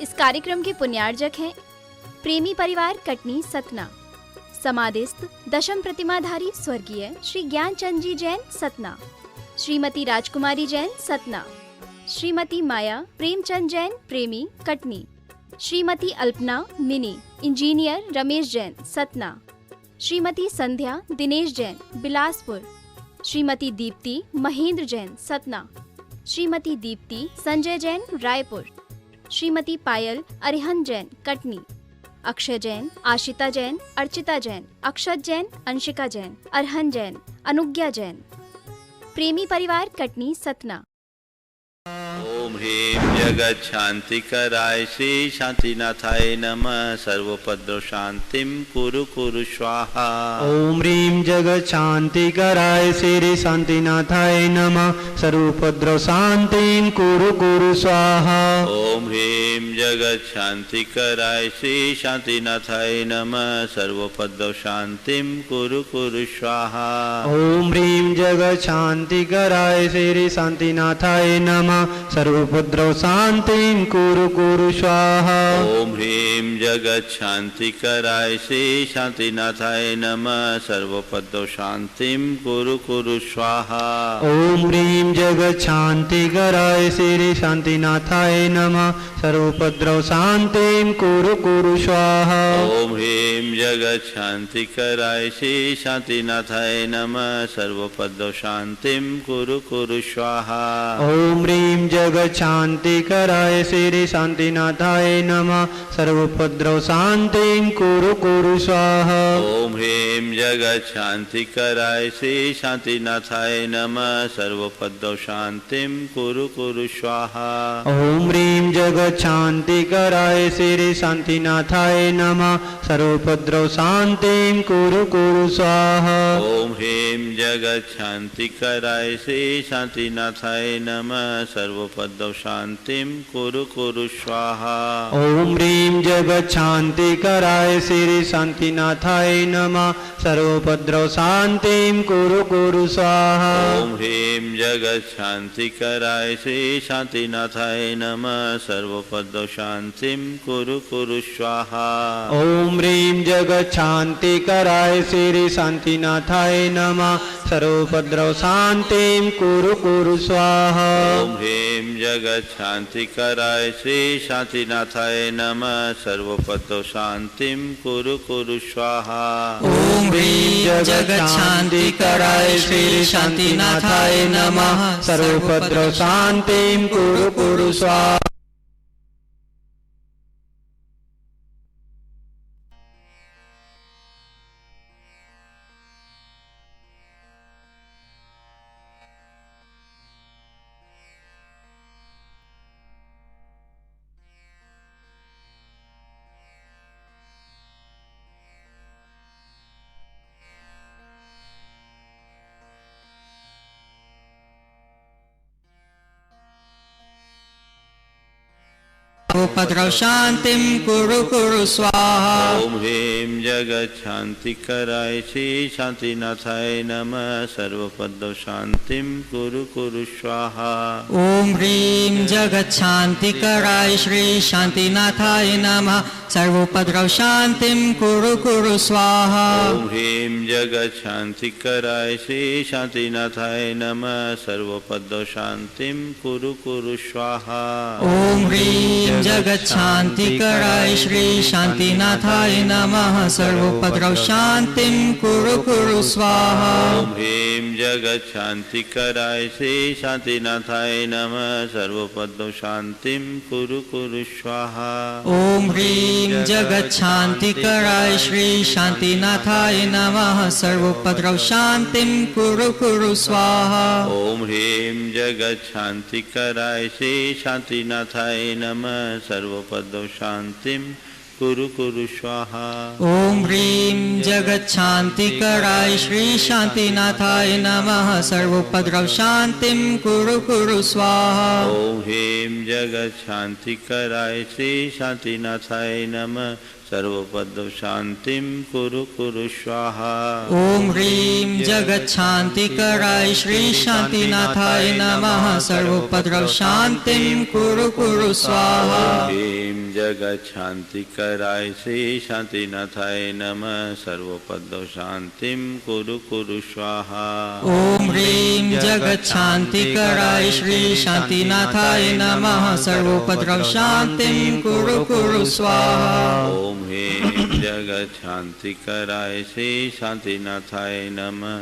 इस कार्यक्रम के पुण्यार्जक हैं प्रेमी परिवार कटनी सतना, समाधिस्थ दशम प्रतिमाधारी स्वर्गीय श्री ज्ञानचंद जी जैन सतना, श्रीमती राजकुमारी जैन सतना, श्रीमती माया प्रेमचंद जैन प्रेमी कटनी, श्रीमती अल्पना मिनी इंजीनियर रमेश जैन सतना, श्रीमती संध्या दिनेश जैन बिलासपुर, श्रीमती दीप्ति महेंद्र जैन सतना, श्रीमती दीप्ति संजय जैन रायपुर, श्रीमती पायल अरिहंत जैन कटनी, अक्षय जैन, आशिता जैन, अर्चिता जैन, अक्षत जैन, अंशिका जैन, अरहन जैन, अनुज्ञा जैन। प्रेमी परिवार कटनी सतना। ओम ह्रीं जगत शांतिकराय श्री शांतिनाथाय नमः। सर्वोपद्रव शांतिं कुरु कुरु स्वाहा। ओम ह्रीं जगत शांतिकराय श्री शांतिनाथाय नमः। सर्वोपद्रव शांतिं कुरु कुरु स्वाहा। ओम ह्रीं जगत शांतिकराय श्री शांतिनाथाय नमः। सर्वोपद्रव शांतिं कुरु कुरु स्वाहा। ओम ह्रीं जगत शांतिकराय श्री शांतिनाथाय नमः। सर्वोपद्रव शांतिं कुरु कुरु स्वाहा। ओम ह्रीं जगत शांतिकराय श्री शांतिनाथाय नमः। सर्वोपद्रव शांतिं कुरु कुरु स्वाहा। ओम ह्रीं जगत शांतिकराय श्री शांतिनाथाय नमः। सर्वोपद्रव शांतिं कुरु कुरु स्वाहा। ओम ह्रीं जगत शांतिकराय श्री शांतिनाथाय नमः। सर्वोपद्रव शांतिं कुरु कुरु स्वाहा। ओम ह्रीं जगत शांतिकराय श्री शांतिनाथाय नमः। सर्वोपद्रव शांतिं कुरु कुरु स्वाहा। ओम ह्रीं जगत शांतिकराय श्री शांतिनाथाय नमः। सर्वोपद्रव शांतिं कुरु कुरु स्वाहा। ओम ह्रीं जगत शांतिकराय श्री शांतिनाथाय नमः। सर्वोपद्रव शांतिं कुरु कुरु स्वाहा। ओम ह्रीं जगत शांतिकराय श्री शांतिनाथाय नमः। सर्वोपद्रव शांतिं कुरु कुरु स्वाहा। ओम ह्रीं जगत शांतिकराय श्री शांतिनाथाय नमः। सर्वोपद्रव शांतिं कुरु कुरु स्वाहा। ओम ह्रीं जगत शांतिकराय श्री शांतिनाथाय नमः। सर्वोपद्रव शांतिं कुरु कुरु स्वाहा। ओम ह्रीं जगत शांतिकराय श्री शांतिनाथाय नमः। सर्वोपद्रव शांतिं कुरु कुरु स्वाहा। ओम ह्रीं जगत शांतिकराय श्री शांतिनाथाय नमः। सर्वोपद्रव शांतिं कुरु कुरु स्वाहा। ओम ह्रीं जगत शांतिकराय श्री शांतिनाथाय नमः। सर्वोपद्रव शांतिं कुरु कुरु स्वाहा। सर्वोपद्रव शांतिं कुरु कुरु स्वाहा। ओम ह्रीं जगत शांतिकराय श्री शांतिनाथाय नमः। सर्वोपद्रव शांतिं कुरु कुरु स्वाहा। ओम ह्रीं जगत शांतिकराय श्री शांतिनाथाय नमः। सर्वोपद्रव शांतिं कुरु कुरु स्वाहा। ओम ह्रीं जगत शांतिकराय श्री शांतिनाथाय नमः। सर्वोपद्रव शांतिं कुरु कुरु स्वाहा। ओम ह्रीं जगत शांतिकराय श्री शांतिनाथाय नमः। सर्वोपद्रव शांतिं कुरु कुरु स्वाहा। ओम ह्रीं जगत शांतिकराय श्री शांतिनाथाय नमः। सर्वोपद्रव शांतिं कुरु कुरु स्वाहा। ओम ह्रीं जगत शांतिकराय श्री शांतिनाथाय नमः। सर्वोपद्रव शांतिं कुरु कुरु स्वाहा। ओम ह्रीं जगत शांतिकराय श्री शांतिनाथाय नमः। सर्वोपद्रव शांतिं कुरु कुरु स्वाहा। ओम ह्रीं जगत शांतिकराय श्री शांतिनाथाय नमः। सर्वोपद्रव शांतिं कुरु कुरु स्वाहा। ओम ह्रीं जगत शांतिकराय श्री शांतिनाथाय नमः। सर्वपद शांतिं कुरु कुरु स्वाहा। ओम ह्रीं जगच्छान्तिकराय श्री शांतिनाथाय नमः सर्वोपद्रव शांतिं कुरु कुरु स्वाहा। ह्रीं जगच्छान्तिकराय श्री शांतिनाथाय नमः सर्वपद शांतिं कुरु कुरु स्वाहा। ओम ह्रीं जगच्छान्तिकराय श्री शांतिनाथाय नमः सर्वोपद्रव शांतिं कुरु कुरु स्वाहा। ओम ह्रीं जगच्छान्तिकराय श्री शांतिनाथाय नमः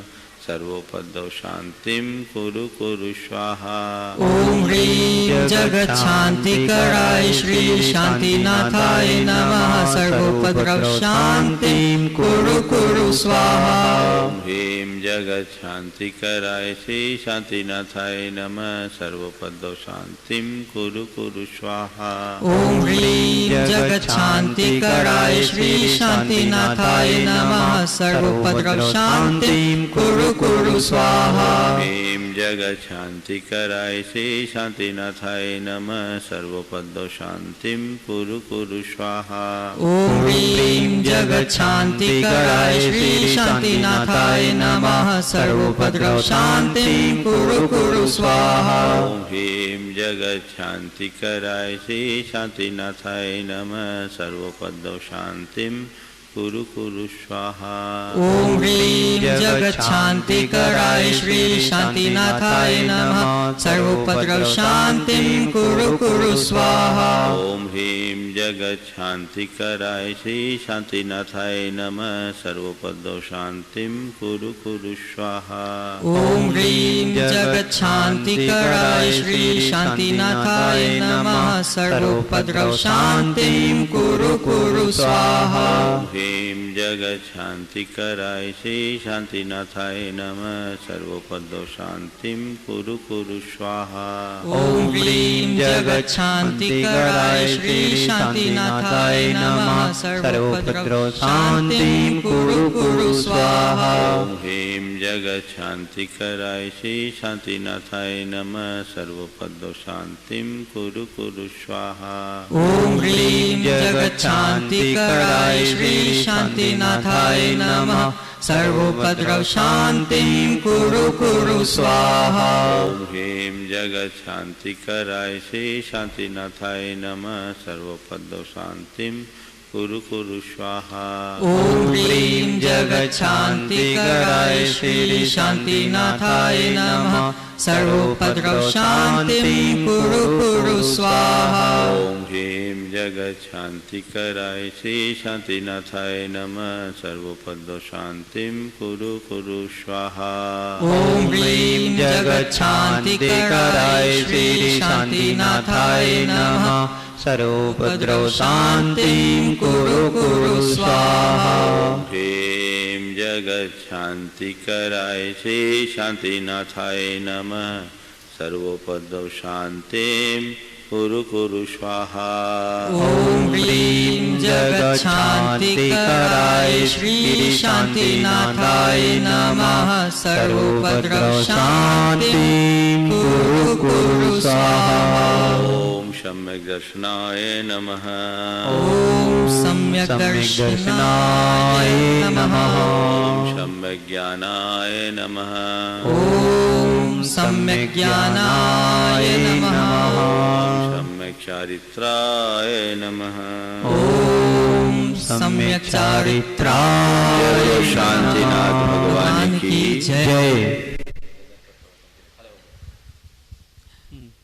सर्वोपद शांतिं कुरु कुरु स्वाहा। ओम ह्रीं जगच्छान्तिकराय श्री शांतिनाथाय नमः सर्वोपद्रव शांतिं कुरु कुरु स्वाहा। ओम ह्रीं जगच्छान्तिकराय श्री शांतिनाथाय नमः सर्वपद शांतिं कुरु कुरु स्वाहा। ओम ह्रीं जगच्छान्तिकराय श्री शांतिनाथाय नमः सर्वोपद्रव शांतिं कुरु कुरु स्वाहा। ह्रीं जगच्छान्तिकराय श्री शांतिनाथाय नमः सर्वपद शांतिं कुरु कुरु स्वाहा। ओम ह्रीं जगच्छान्तिकराय श्री शांतिनाथाय नमः सर्वोपद्रव शांतिं कुरु कुरु स्वाहा। ओम ह्रीं जगच्छान्तिकराय श्री शांतिनाथाय नमः सर्वपद शांतिं कुरु कुरु स्वाहा। ओम ह्रीं जगच्छान्तिकराय श्री शांतिनाथाय नमः सर्वोपद्रव शांतिं कुरु कुरु स्वाहा। ओम ह्रीं जगच्छान्तिकराय श्री शांतिनाथाय नमः सर्वपद शांतिं कुरु कुरु स्वाहा। ओम ह्रीं जगच्छान्तिकराय श्री शांतिनाथाय नमः सर्वोपद्रव शांतिं कुरु कुरु स्वाहा। ह्रीं जगच्छान्तिकराय श्री शांतिनाथाय नमः सर्वपद शांतिं कुरु कुरु स्वाहा। ओम ह्रीं जगच्छान्तिकराय श्री शांतिनाथाय नमः सर्वोपद्रव शांतिं कुरु कुरु स्वाहा। ओम ह्रीं जगच्छान्तिकराय श्री शांतिनाथाय नमः सर्वपद शांतिं कुरु कुरु स्वाहा। ओम ह्रीं जगच्छान्तिकराय श्री शांतिनाथाय नमः सर्वोपद्रव शांतिं कुरु कुरु स्वाहा। ओम ह्रीं जगच्छान्तिकराय श्री शांतिनाथाय नमः सर्वपद शांतिं कुरु कुरु स्वाहा। ओम ह्रीं जगच्छान्तिकराय श्री शांतिनाथाय नमः सर्वोपद्रव शांतिं कुरु कुरु स्वाहा। ओम ह्रीं जगच्छान्तिकराय श्री शांतिनाथाय नमः सर्वपद शांतिं कुरु कुरु स्वाहा। ओम ह्रीं जगच्छान्तिकराय श्री शांतिनाथाय नमः सर्वोपद्रव शांतिं कुरु कुरु स्वाहा। ह्रीं जगच्छान्तिकराय श्री शांतिनाथाय नमः सर्वपद शांतिं कुरु कुरु स्वाहा। ओम ह्रीं जगच्छान्तिकराय श्री शांतिनाथाय नमः सर्वोपद्रव शांतिं कुरु कुरु स्वाहा। ओम सम्यक् दर्शनाय नमः। ओम सम्यक् दर्शनाय नमः। ओम सम्यक् ज्ञानाय नमः। ओम सम्यक् ज्ञानाय नमः। सम्यक् चारित्राय नमः। ओम सम्यक् चारित्राय शांतिनाथ भगवान की जय।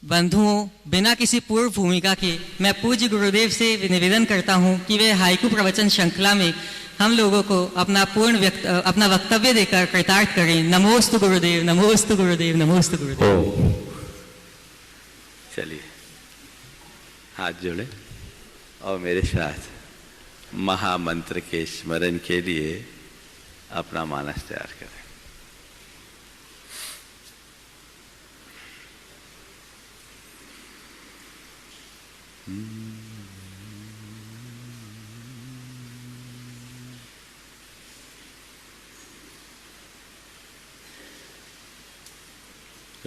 बंधुओं, बिना किसी पूर्व भूमिका के मैं पूज्य गुरुदेव से निवेदन करता हूं कि वे हाइकू प्रवचन श्रृंखला में हम लोगों को अपना वक्तव्य देकर कृतार्थ करें। नमोस्तु गुरुदेव, नमोस्तु गुरुदेव, नमोस्तु गुरुदेव। चलिए हाथ जोड़े और मेरे साथ महामंत्र के स्मरण के लिए अपना मानस तैयार करें।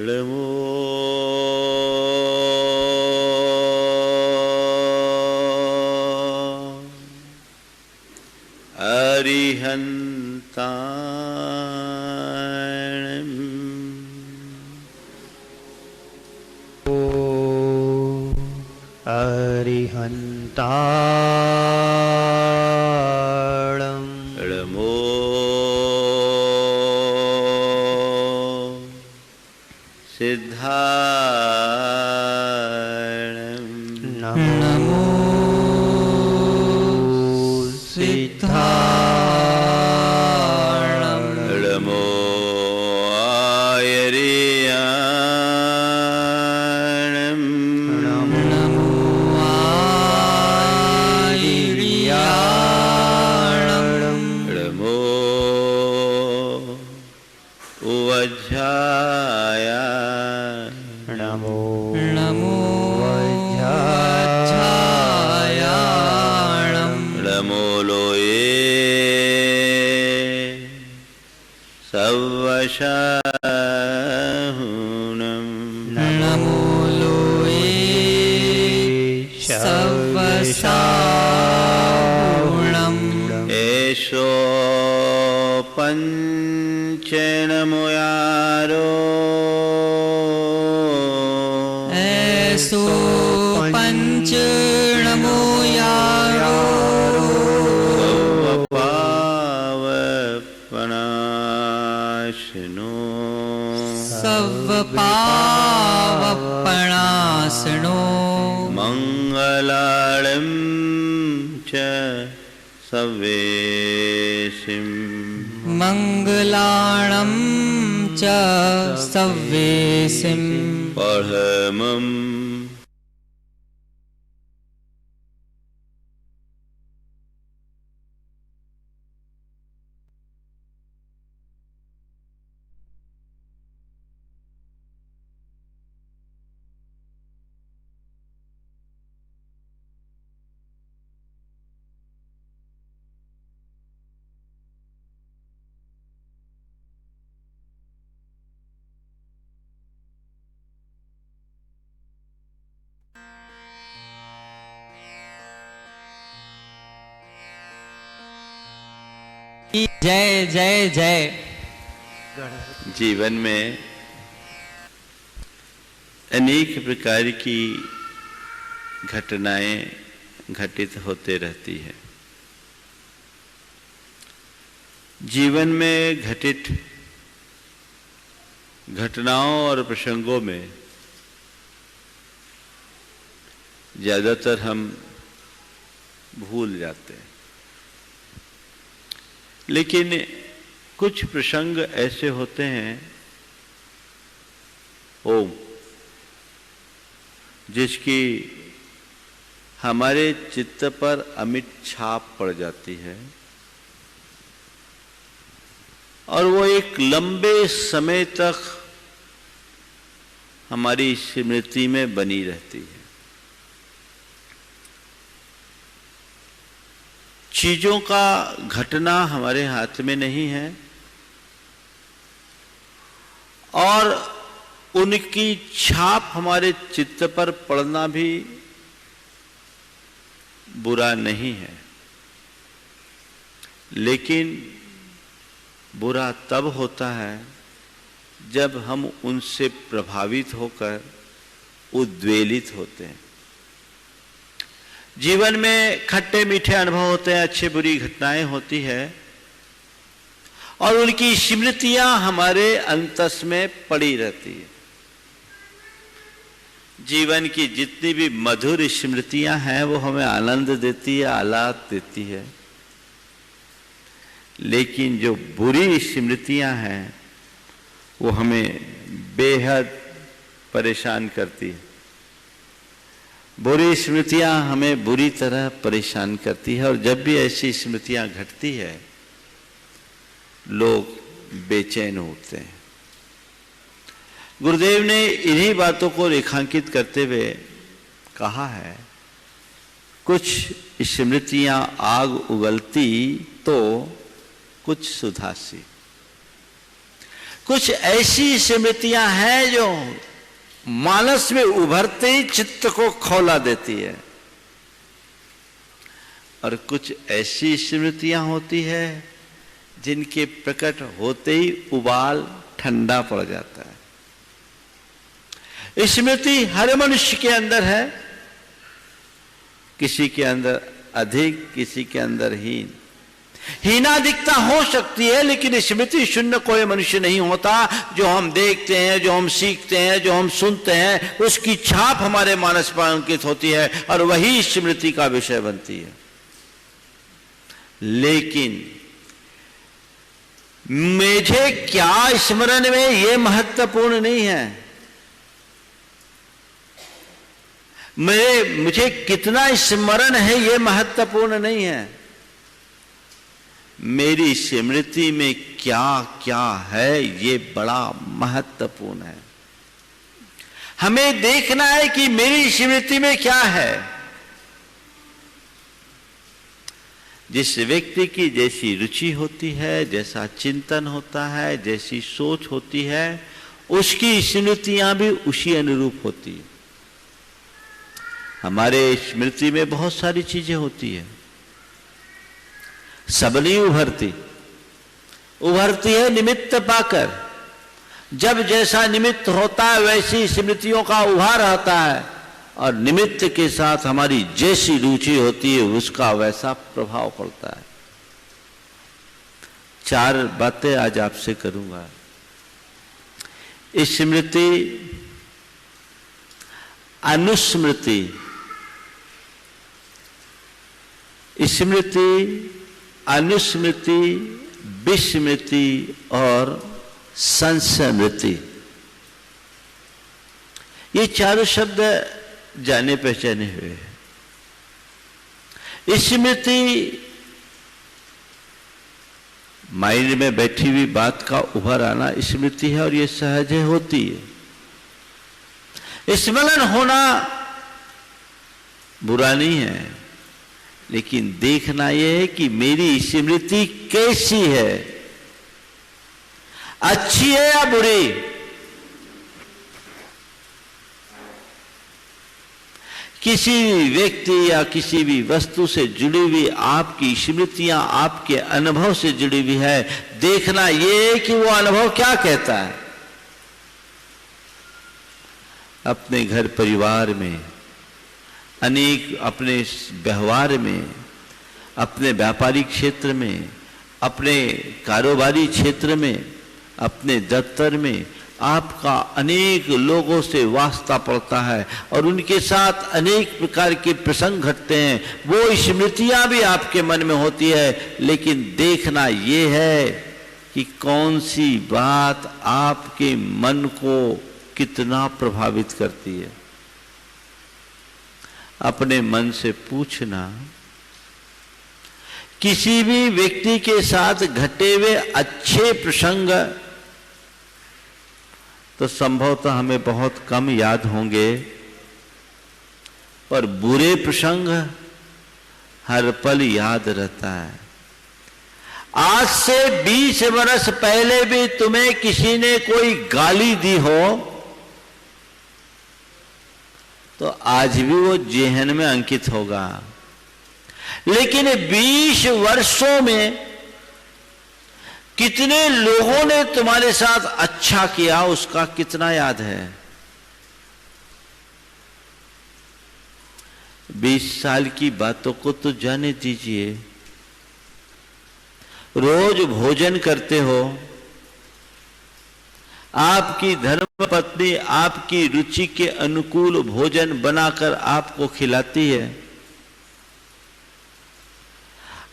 नमो अरिहन्ताणम् अरिहन्ताणम् नमो सिद्धाणम् नमो सिद्धाणम् नमो आयर्याणम् नमो आयर्याणम् नमो उवज्झाय नमो नमो वज्रायाणम् नमो लोये सवशाहुनम् नमो लोये सवशाहुणम् एषो पञ्चनमुयारो ऐसो पंच नमो यारो पावपनाशनो सव पावपणासनो मङ्गलाळं च सवेशिम् मंगलाणं च सव्येसिं परमम् जय जय जय। जीवन में अनेक प्रकार की घटनाएं घटित होते रहती है। जीवन में घटित घटनाओं और प्रसंगों में ज्यादातर हम भूल जाते हैं, लेकिन कुछ प्रसंग ऐसे होते हैं ओम जिसकी हमारे चित्त पर अमिट छाप पड़ जाती है और वो एक लंबे समय तक हमारी स्मृति में बनी रहती है। चीजों का घटना हमारे हाथ में नहीं है और उनकी छाप हमारे चित्त पर पड़ना भी बुरा नहीं है, लेकिन बुरा तब होता है जब हम उनसे प्रभावित होकर उद्वेलित होते हैं। जीवन में खट्टे मीठे अनुभव होते हैं, अच्छी बुरी घटनाएं होती है और उनकी स्मृतियां हमारे अंतस में पड़ी रहती है। जीवन की जितनी भी मधुर स्मृतियां हैं वो हमें आनंद देती है, आह्लाद देती है, लेकिन जो बुरी स्मृतियां हैं वो हमें बेहद परेशान करती है। बुरी स्मृतियां हमें बुरी तरह परेशान करती है और जब भी ऐसी स्मृतियां घटती है लोग बेचैन होते हैं। गुरुदेव ने इन्हीं बातों को रेखांकित करते हुए कहा है, कुछ स्मृतियां आग उगलती तो कुछ सुधासी। कुछ ऐसी स्मृतियां हैं जो मानस में उभरते ही चित्त को खौला देती है। और कुछ ऐसी स्मृतियां होती है जिनके प्रकट होते ही उबाल ठंडा पड़ जाता है। स्मृति हर मनुष्य के अंदर है, किसी के अंदर अधिक, किसी के अंदर हीन। हीनाधिकता हो सकती है, लेकिन स्मृति शून्य कोई मनुष्य नहीं होता। जो हम देखते हैं, जो हम सीखते हैं, जो हम सुनते हैं, उसकी छाप हमारे मानस पर अंकित होती है और वही स्मृति का विषय बनती है। लेकिन मुझे क्या स्मरण में यह महत्वपूर्ण नहीं है, मुझे कितना स्मरण है यह महत्वपूर्ण नहीं है, मेरी स्मृति में क्या क्या है ये बड़ा महत्वपूर्ण है। हमें देखना है कि मेरी स्मृति में क्या है। जिस व्यक्ति की जैसी रुचि होती है, जैसा चिंतन होता है, जैसी सोच होती है, उसकी स्मृतियां भी उसी अनुरूप होती है। हमारे स्मृति में बहुत सारी चीजें होती है, सब नहीं उभरती है निमित्त पाकर। जब जैसा निमित्त होता है वैसी स्मृतियों का उभार आता है, और निमित्त के साथ हमारी जैसी रुचि होती है उसका वैसा प्रभाव पड़ता है। 4 बातें आज आपसे करूंगा। स्मृति, अनुस्मृति, स्मृति, अनुस्मृति, विस्मृति और संस्मृति, ये चारों शब्द जाने पहचाने हुए हैं। स्मृति माइंड में बैठी हुई बात का उभर आना स्मृति है, और ये सहज होती है। स्मरण होना बुरा नहीं है, लेकिन देखना यह है कि मेरी स्मृति कैसी है, अच्छी है या बुरी। किसी भी व्यक्ति या किसी भी वस्तु से जुड़ी हुई आपकी स्मृतियां आपके अनुभव से जुड़ी हुई है, देखना यह है कि वो अनुभव क्या कहता है। अपने घर परिवार में, अनेक अपने व्यवहार में, अपने व्यापारिक क्षेत्र में, अपने कारोबारी क्षेत्र में, अपने दफ्तर में आपका अनेक लोगों से वास्ता पड़ता है और उनके साथ अनेक प्रकार के प्रसंग घटते हैं। वो स्मृतियां भी आपके मन में होती है, लेकिन देखना ये है कि कौन सी बात आपके मन को कितना प्रभावित करती है। अपने मन से पूछना, किसी भी व्यक्ति के साथ घटे हुए अच्छे प्रसंग तो संभवतः हमें बहुत कम याद होंगे, पर बुरे प्रसंग हर पल याद रहता है। आज से 20 वर्ष पहले भी तुम्हें किसी ने कोई गाली दी हो तो आज भी वो जेहन में अंकित होगा, लेकिन 20 वर्षों में कितने लोगों ने तुम्हारे साथ अच्छा किया उसका कितना याद है। 20 साल की बातों को तो जाने दीजिए। रोज भोजन करते हो, आपकी धर्मपत्नी आपकी रुचि के अनुकूल भोजन बनाकर आपको खिलाती है।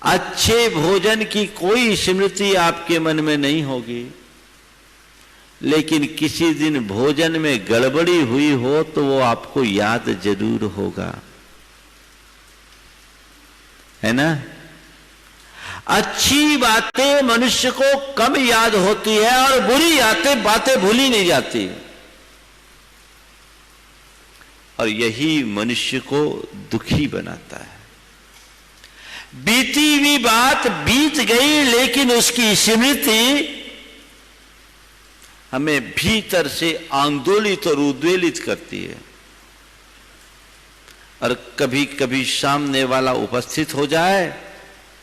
अच्छे भोजन की कोई स्मृति आपके मन में नहीं होगी, लेकिन किसी दिन भोजन में गड़बड़ी हुई हो तो वो आपको याद जरूर होगा, है ना। अच्छी बातें मनुष्य को कम याद होती है और बुरी बातें भूली नहीं जाती, और यही मनुष्य को दुखी बनाता है। बीती हुई बात बीत गई, लेकिन उसकी स्मृति हमें भीतर से आंदोलित और उद्वेलित करती है। और कभी कभी सामने वाला उपस्थित हो जाए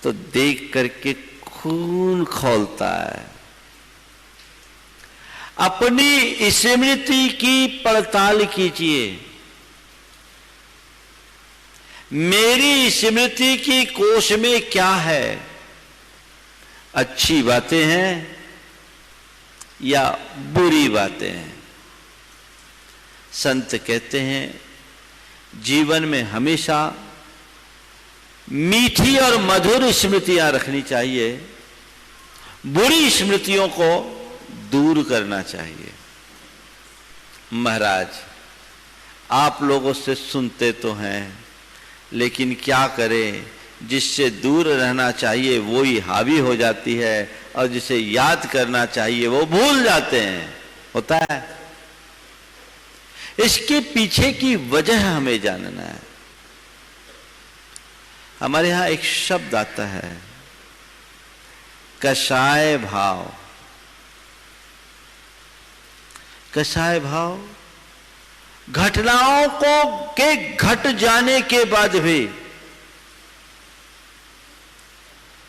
तो देख करके खून खौलता है। अपनी स्मृति की पड़ताल कीजिए। मेरी स्मृति की कोश में क्या है? अच्छी बातें हैं या बुरी बातें हैं? संत कहते हैं जीवन में हमेशा मीठी और मधुर स्मृतियां रखनी चाहिए, बुरी स्मृतियों को दूर करना चाहिए। महाराज, आप लोगों से सुनते तो हैं, लेकिन क्या करें, जिससे दूर रहना चाहिए वो ही हावी हो जाती है और जिसे याद करना चाहिए वो भूल जाते हैं। होता है। इसके पीछे की वजह हमें जानना है। हमारे यहां एक शब्द आता है, कषाय भाव। कषाय भाव घटनाओं को के घट जाने के बाद भी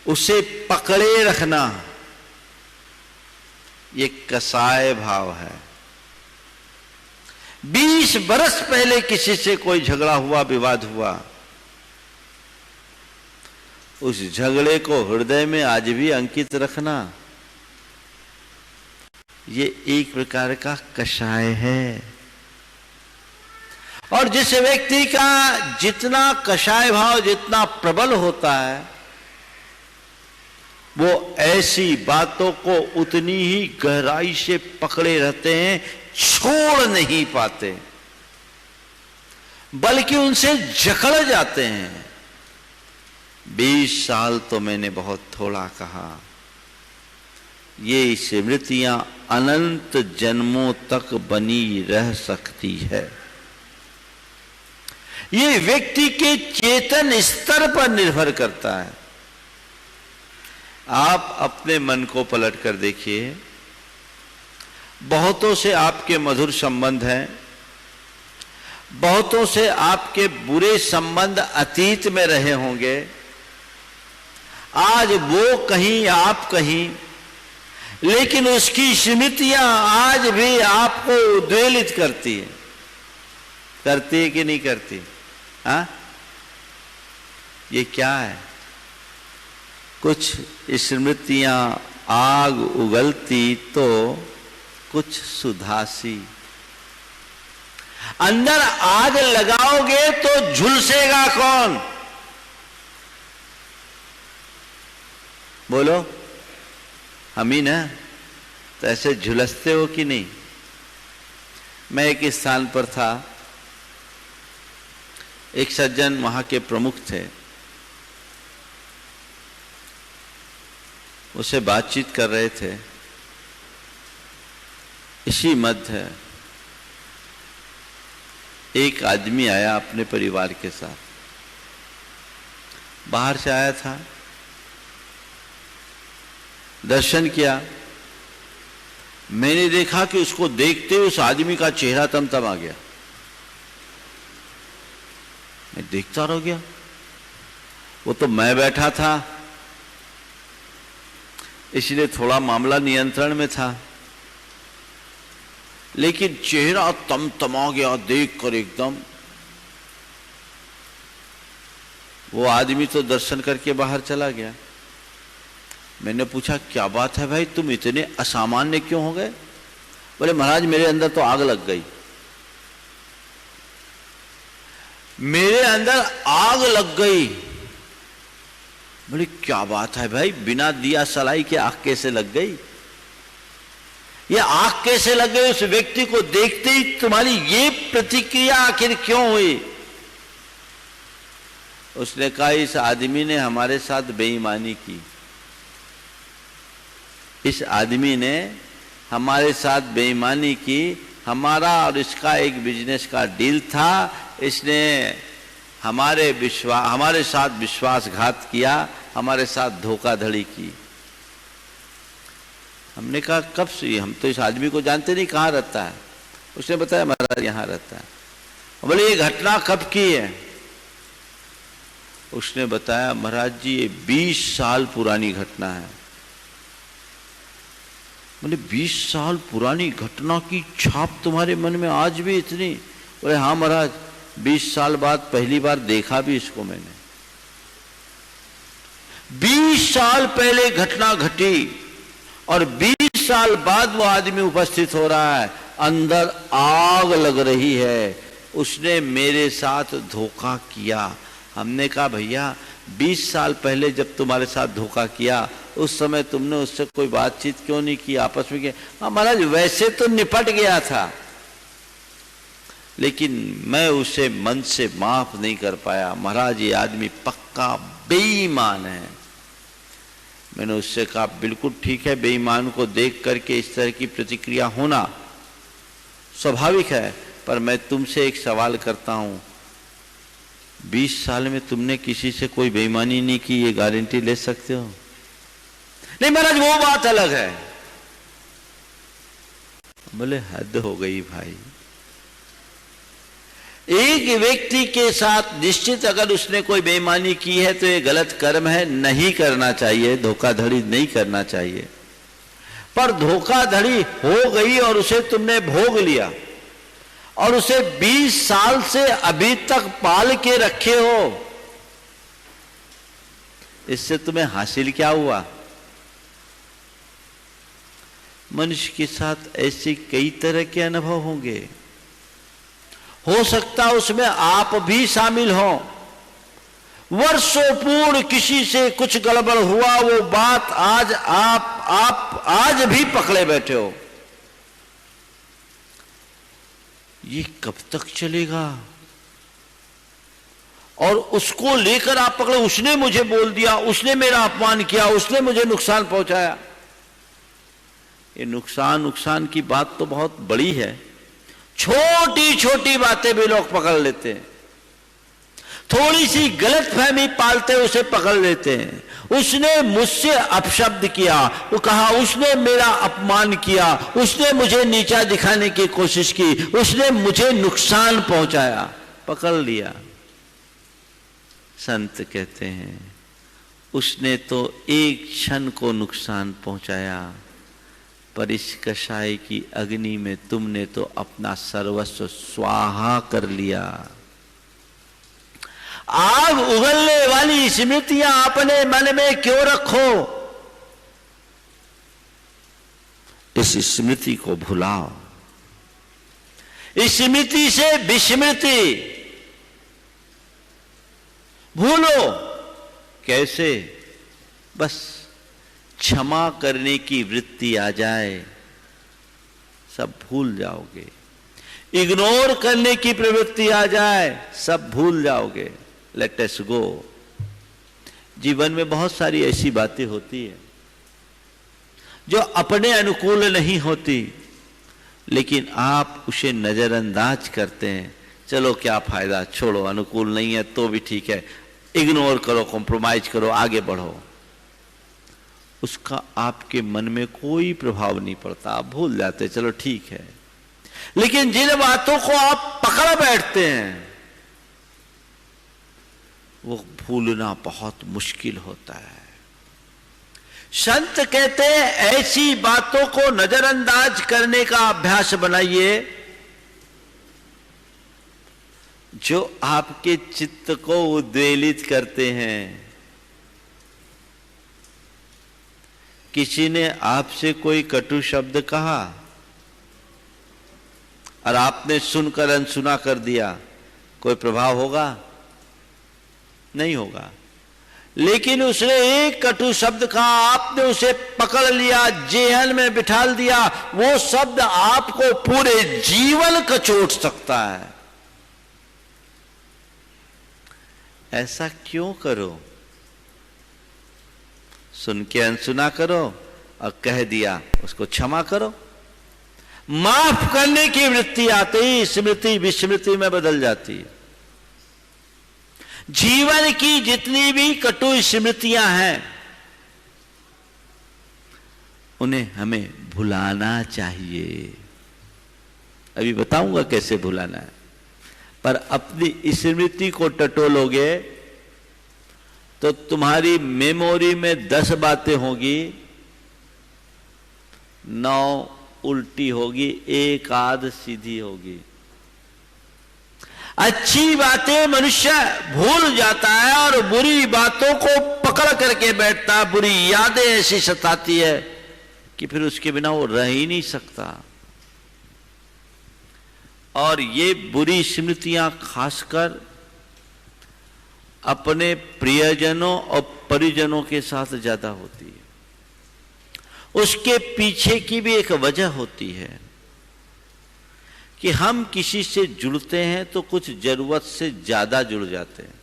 उसे पकड़े रखना, ये कषाय भाव है। 20 बरस पहले किसी से कोई झगड़ा हुआ, विवाद हुआ, उस झगड़े को हृदय में आज भी अंकित रखना, ये एक प्रकार का कषाय है। और जिस व्यक्ति का जितना कषाय भाव जितना प्रबल होता है, वो ऐसी बातों को उतनी ही गहराई से पकड़े रहते हैं, छोड़ नहीं पाते, बल्कि उनसे जकड़ जाते हैं। 20 साल तो मैंने बहुत थोड़ा कहा, ये स्मृतियां अनंत जन्मों तक बनी रह सकती है। ये व्यक्ति के चेतन स्तर पर निर्भर करता है। आप अपने मन को पलट कर देखिए, बहुतों से आपके मधुर संबंध हैं, बहुतों से आपके बुरे संबंध अतीत में रहे होंगे, आज वो कहीं आप कहीं, लेकिन उसकी स्मृतियां आज भी आपको उद्वेलित करती है। करती है कि नहीं करती? हाँ, ये क्या है? कुछ स्मृतियां आग उगलती तो कुछ सुधासी। अंदर आग लगाओगे तो झुलसेगा कौन? बोलो, हम ही ना? तो ऐसे झुलसते हो कि नहीं? मैं एक स्थान पर था, एक सज्जन वहां के प्रमुख थे, उससे बातचीत कर रहे थे। इसी मध्य एक आदमी आया अपने परिवार के साथ, बाहर से आया था, दर्शन किया। मैंने देखा कि उसको देखते उस आदमी का चेहरा तमतमा गया। मैं देखता रह गया। वो तो मैं बैठा था, इसलिए थोड़ा मामला नियंत्रण में था, लेकिन चेहरा तमतमा गया देखकर एकदम। वो आदमी तो दर्शन करके बाहर चला गया। मैंने पूछा, क्या बात है भाई, तुम इतने असामान्य क्यों हो गए? बोले, महाराज मेरे अंदर तो आग लग गई। मेरे अंदर आग लग गई। बोले, क्या बात है भाई, बिना दिया सलाई के आग कैसे लग गई? ये आग कैसे लग गई? उस व्यक्ति को देखते ही तुम्हारी ये प्रतिक्रिया आखिर क्यों हुई? उसने कहा, इस आदमी ने हमारे साथ बेईमानी की। इस आदमी ने हमारे साथ बेईमानी की। हमारा और इसका एक बिजनेस का डील था। इसने हमारे साथ विश्वासघात किया, हमारे साथ धोखाधड़ी की। हमने कहा, कब से? हम तो इस आदमी को जानते नहीं, कहाँ रहता है? उसने बताया, महाराज यहाँ रहता है। बोले, ये घटना कब की है? उसने बताया महाराज जी ये 20 साल पुरानी घटना है। मैंने 20 साल पुरानी घटना की छाप तुम्हारे मन में आज भी इतनी? बोले हाँ महाराज, 20 साल बाद पहली बार देखा भी इसको मैंने। 20 साल पहले घटना घटी और 20 साल बाद वो आदमी उपस्थित हो रहा है, अंदर आग लग रही है। उसने मेरे साथ धोखा किया। हमने कहा भैया 20 साल पहले जब तुम्हारे साथ धोखा किया उस समय तुमने उससे कोई बातचीत क्यों नहीं की, आपस में किया? हाँ महाराज वैसे तो निपट गया था, लेकिन मैं उसे मन से माफ नहीं कर पाया। महाराज ये आदमी पक्का बेईमान है। मैंने उससे कहा बिल्कुल ठीक है, बेईमान को देख करके इस तरह की प्रतिक्रिया होना स्वाभाविक है, पर मैं तुमसे एक सवाल करता हूं, 20 साल में तुमने किसी से कोई बेईमानी नहीं की, ये गारंटी ले सकते हो? नहीं महाराज वो बात अलग है। बोले हद हो गई भाई। एक व्यक्ति के साथ निश्चित अगर उसने कोई बेईमानी की है तो ये गलत कर्म है, नहीं करना चाहिए, धोखाधड़ी नहीं करना चाहिए। पर धोखाधड़ी हो गई और उसे तुमने भोग लिया और उसे 20 साल से अभी तक पाल के रखे हो, इससे तुम्हें हासिल क्या हुआ? मनुष्य के साथ ऐसे कई तरह के अनुभव होंगे, हो सकता उसमें आप भी शामिल हो। वर्षों पूर्व किसी से कुछ गड़बड़ हुआ, वो बात आज आप आज भी पकड़े बैठे हो। ये कब तक चलेगा? और उसको लेकर आप पकड़े, उसने मुझे बोल दिया, उसने मेरा अपमान किया, उसने मुझे नुकसान पहुंचाया। ये नुकसान की बात तो बहुत बड़ी है, छोटी छोटी बातें भी लोग पकड़ लेते हैं। थोड़ी सी गलतफहमी पालते उसे पकड़ लेते हैं। उसने मुझसे अपशब्द किया, वो कहा उसने मेरा अपमान किया, उसने मुझे नीचा दिखाने की कोशिश की, उसने मुझे नुकसान पहुंचाया, पकड़ लिया। संत कहते हैं उसने तो एक क्षण को नुकसान पहुंचाया, पर इस कषाय की अग्नि में तुमने तो अपना सर्वस्व स्वाहा कर लिया। आग उगलने वाली स्मृतियां अपने मन में क्यों रखो? इस स्मृति को भुलाओ। इस स्मृति से विस्मृति भूलो। कैसे? बस क्षमा करने की वृत्ति आ जाए, सब भूल जाओगे। इग्नोर करने की प्रवृत्ति आ जाए, सब भूल जाओगे। लेट अस गो। जीवन में बहुत सारी ऐसी बातें होती है जो अपने अनुकूल नहीं होती, लेकिन आप उसे नजरअंदाज करते हैं। चलो क्या फायदा, छोड़ो, अनुकूल नहीं है तो भी ठीक है, इग्नोर करो, कॉम्प्रोमाइज करो, आगे बढ़ो। उसका आपके मन में कोई प्रभाव नहीं पड़ता, आप भूल जाते, चलो ठीक है। लेकिन जिन बातों को आप पकड़ बैठते हैं वो भूलना बहुत मुश्किल होता है। संत कहते हैं ऐसी बातों को नजरअंदाज करने का अभ्यास बनाइए जो आपके चित्त को उद्वेलित करते हैं। किसी ने आपसे कोई कटु शब्द कहा और आपने सुनकर अनसुना कर दिया, कोई प्रभाव होगा? नहीं होगा। लेकिन उसने एक कटु शब्द कहा, आपने उसे पकड़ लिया, जेहन में बिठाल दिया, वो शब्द आपको पूरे जीवन कचोट सकता है। ऐसा क्यों करो? सुन के अनसुना करो और कह दिया, उसको क्षमा करो। माफ करने की वृत्ति आते ही स्मृति विस्मृति में बदल जाती है। जीवन की जितनी भी कटु स्मृतियां हैं उन्हें हमें भुलाना चाहिए। अभी बताऊंगा कैसे भुलाना है, पर अपनी स्मृति को टटोलोगे तो तुम्हारी मेमोरी में 10 बातें होगी, 9 उल्टी होगी, 1 आध सीधी होगी। अच्छी बातें मनुष्य भूल जाता है और बुरी बातों को पकड़ करके बैठता है। बुरी यादें ऐसी सताती है कि फिर उसके बिना वो रह ही नहीं सकता। और ये बुरी स्मृतियां खासकर अपने प्रियजनों और परिजनों के साथ ज्यादा होती है। उसके पीछे की भी एक वजह होती है कि हम किसी से जुड़ते हैं तो कुछ जरूरत से ज्यादा जुड़ जाते हैं।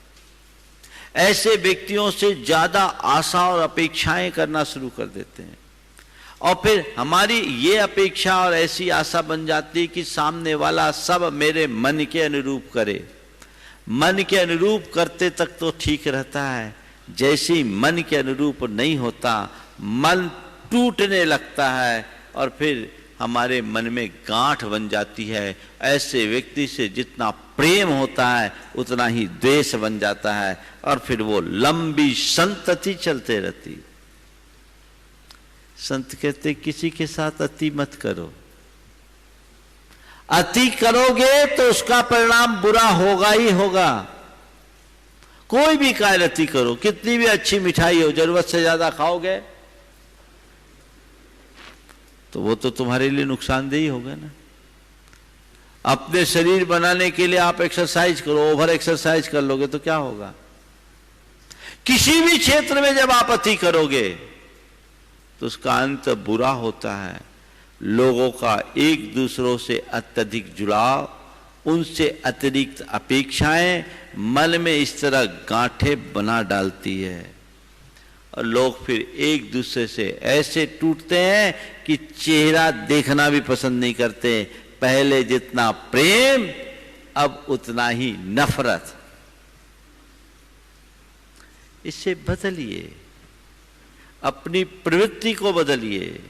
ऐसे व्यक्तियों से ज्यादा आशा और अपेक्षाएं करना शुरू कर देते हैं और फिर हमारी ये अपेक्षा और ऐसी आशा बन जाती है कि सामने वाला सब मेरे मन के अनुरूप करे। मन के अनुरूप करते तक तो ठीक रहता है, जैसे ही मन के अनुरूप नहीं होता मन टूटने लगता है और फिर हमारे मन में गांठ बन जाती है। ऐसे व्यक्ति से जितना प्रेम होता है उतना ही द्वेष बन जाता है और फिर वो लंबी संतति चलते रहती। संत कहते किसी के साथ अति मत करो। अति करोगे तो उसका परिणाम बुरा होगा ही होगा। कोई भी कार्य अति करो, कितनी भी अच्छी मिठाई हो, जरूरत से ज्यादा खाओगे तो वो तो तुम्हारे लिए नुकसानदेही होगा ना। अपने शरीर बनाने के लिए आप एक्सरसाइज करो, ओवर एक्सरसाइज कर लोगे तो क्या होगा। किसी भी क्षेत्र में जब आप अति करोगे तो उसका अंत बुरा होता है। लोगों का एक दूसरों से अत्यधिक जुड़ाव, उनसे अतिरिक्त अपेक्षाएं मन में इस तरह गांठें बना डालती है और लोग फिर एक दूसरे से ऐसे टूटते हैं कि चेहरा देखना भी पसंद नहीं करते। पहले जितना प्रेम अब उतना ही नफरत। इसे बदलिए, अपनी प्रवृत्ति को बदलिए।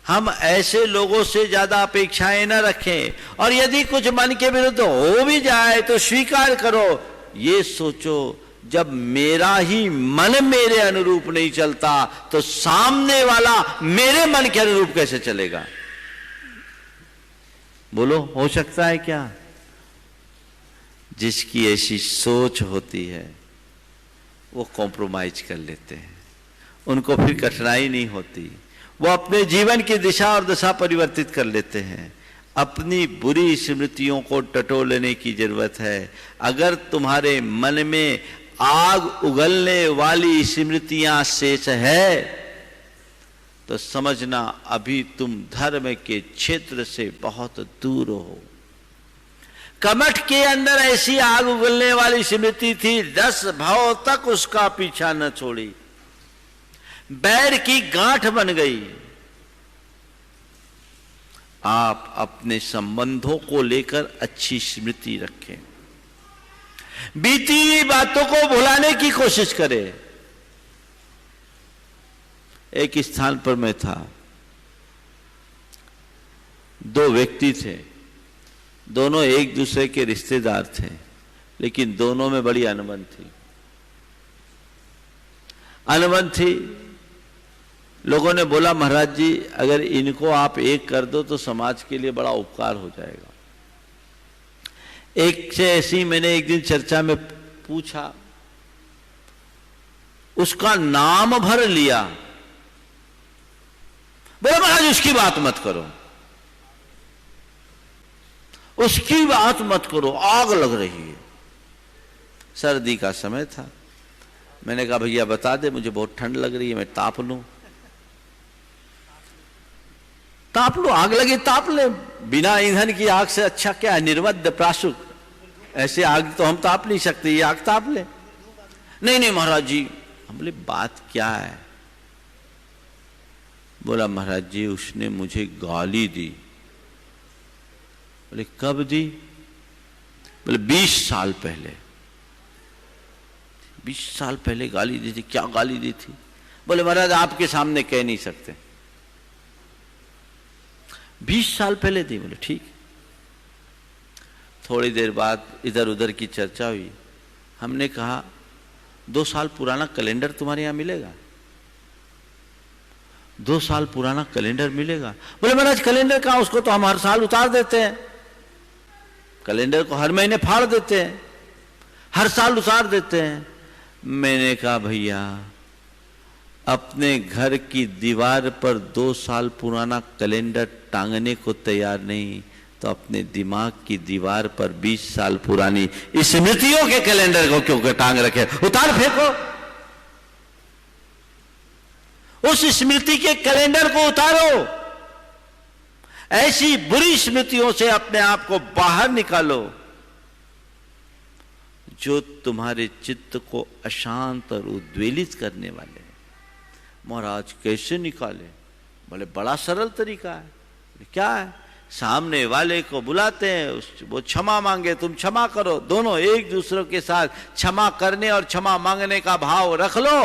हम ऐसे लोगों से ज्यादा अपेक्षाएं न रखें और यदि कुछ मन के विरुद्ध हो भी जाए तो स्वीकार करो। ये सोचो जब मेरा ही मन मेरे अनुरूप नहीं चलता तो सामने वाला मेरे मन के अनुरूप कैसे चलेगा। बोलो, हो सकता है क्या? जिसकी ऐसी सोच होती है वो कॉम्प्रोमाइज कर लेते हैं, उनको फिर कठिनाई नहीं होती। वो अपने जीवन की दिशा और दशा परिवर्तित कर लेते हैं। अपनी बुरी स्मृतियों को टटोलने की जरूरत है। अगर तुम्हारे मन में आग उगलने वाली स्मृतियां शेष है तो समझना अभी तुम धर्म के क्षेत्र से बहुत दूर हो। कमठ के अंदर ऐसी आग उगलने वाली स्मृति थी, 10 भाव तक उसका पीछा न छोड़ी, बैर की गांठ बन गई। आप अपने संबंधों को लेकर अच्छी स्मृति रखें, बीती हुई बातों को भुलाने की कोशिश करें। एक स्थान पर मैं था, 2 व्यक्ति थे, दोनों एक दूसरे के रिश्तेदार थे, लेकिन दोनों में बड़ी अनबन थी। अनबन थी। लोगों ने बोला, महाराज जी अगर इनको आप एक कर दो तो समाज के लिए बड़ा उपकार हो जाएगा। एक से ऐसी मैंने एक दिन चर्चा में पूछा, उसका नाम भर लिया। बोला महाराज उसकी बात मत करो, उसकी बात मत करो, आग लग रही है। सर्दी का समय था। मैंने कहा भैया बता दे, मुझे बहुत ठंड लग रही है, मैं ताप लूं। ताप लो, आग लगी ताप ले, बिना ईंधन की आग से अच्छा क्या है। निर्वध प्राशुक, ऐसे आग तो हम ताप नहीं सकते, ये आग ताप ले। नहीं नहीं महाराज जी। हम बोले बात क्या है? बोला महाराज जी उसने मुझे गाली दी। बोले कब दी? बोले 20 साल पहले। 20 साल पहले गाली दी थी? क्या गाली दी थी? बोले महाराज आपके सामने कह नहीं सकते। 20 साल पहले दी। बोले ठीक। थोड़ी देर बाद इधर उधर की चर्चा हुई। हमने कहा 2 साल पुराना कैलेंडर तुम्हारे यहां मिलेगा? 2 साल पुराना कैलेंडर मिलेगा? बोले महाराज कैलेंडर कहां, उसको तो हम हर साल उतार देते हैं, कैलेंडर को हर महीने फाड़ देते हैं, हर साल उतार देते हैं। मैंने कहा भैया अपने घर की दीवार पर 2 साल पुराना कैलेंडर टांगने को तैयार नहीं तो अपने दिमाग की दीवार पर 20 साल पुरानी स्मृतियों के कैलेंडर को क्यों टांग रखे? उतार फेंको, उस स्मृति के कैलेंडर को उतारो। ऐसी बुरी स्मृतियों से अपने आप को बाहर निकालो जो तुम्हारे चित्त को अशांत और उद्वेलित करने वाले हैं। महाराज कैसे निकाले? बोले बड़ा सरल तरीका है। क्या है? सामने वाले को बुलाते हैं, वो क्षमा मांगे, तुम क्षमा करो, दोनों एक दूसरे के साथ क्षमा करने और क्षमा मांगने का भाव रख लो,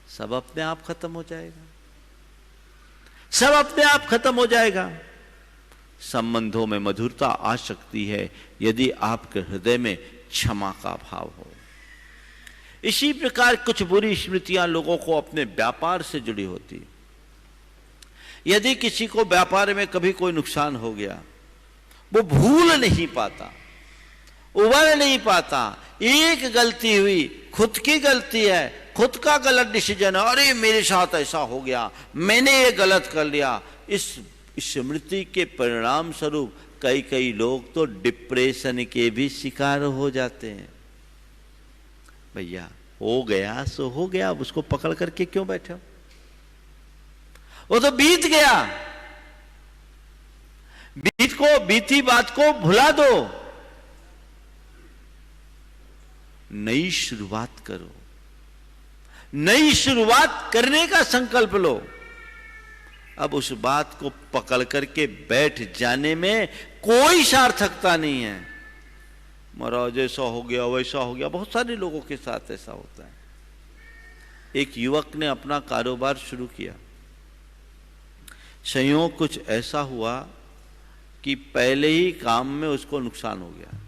सब अपने आप खत्म हो जाएगा, सब अपने आप खत्म हो जाएगा। संबंधों में मधुरता आ सकती है यदि आपके हृदय में क्षमा का भाव हो। इसी प्रकार कुछ बुरी स्मृतियां लोगों को अपने व्यापार से जुड़ी होती। यदि किसी को व्यापार में कभी कोई नुकसान हो गया, वो भूल नहीं पाता, उबर नहीं पाता। एक गलती हुई, खुद की गलती है, खुद का गलत डिसीजन है, अरे मेरे साथ ऐसा हो गया, मैंने ये गलत कर लिया। इस स्मृति के परिणाम स्वरूप कई लोग तो डिप्रेशन के भी शिकार हो जाते हैं। भैया हो गया सो हो गया, अब उसको पकड़ करके क्यों बैठे हो? वो तो बीत गया, बीती बात को भुला दो, नई शुरुआत करो, नई शुरुआत करने का संकल्प लो। अब उस बात को पकड़ करके बैठ जाने में कोई सार्थकता नहीं है। महाराज ऐसा हो गया, वैसा हो गया, बहुत सारे लोगों के साथ ऐसा होता है। एक युवक ने अपना कारोबार शुरू किया, संयोग कुछ ऐसा हुआ कि पहले ही काम में उसको नुकसान हो गया।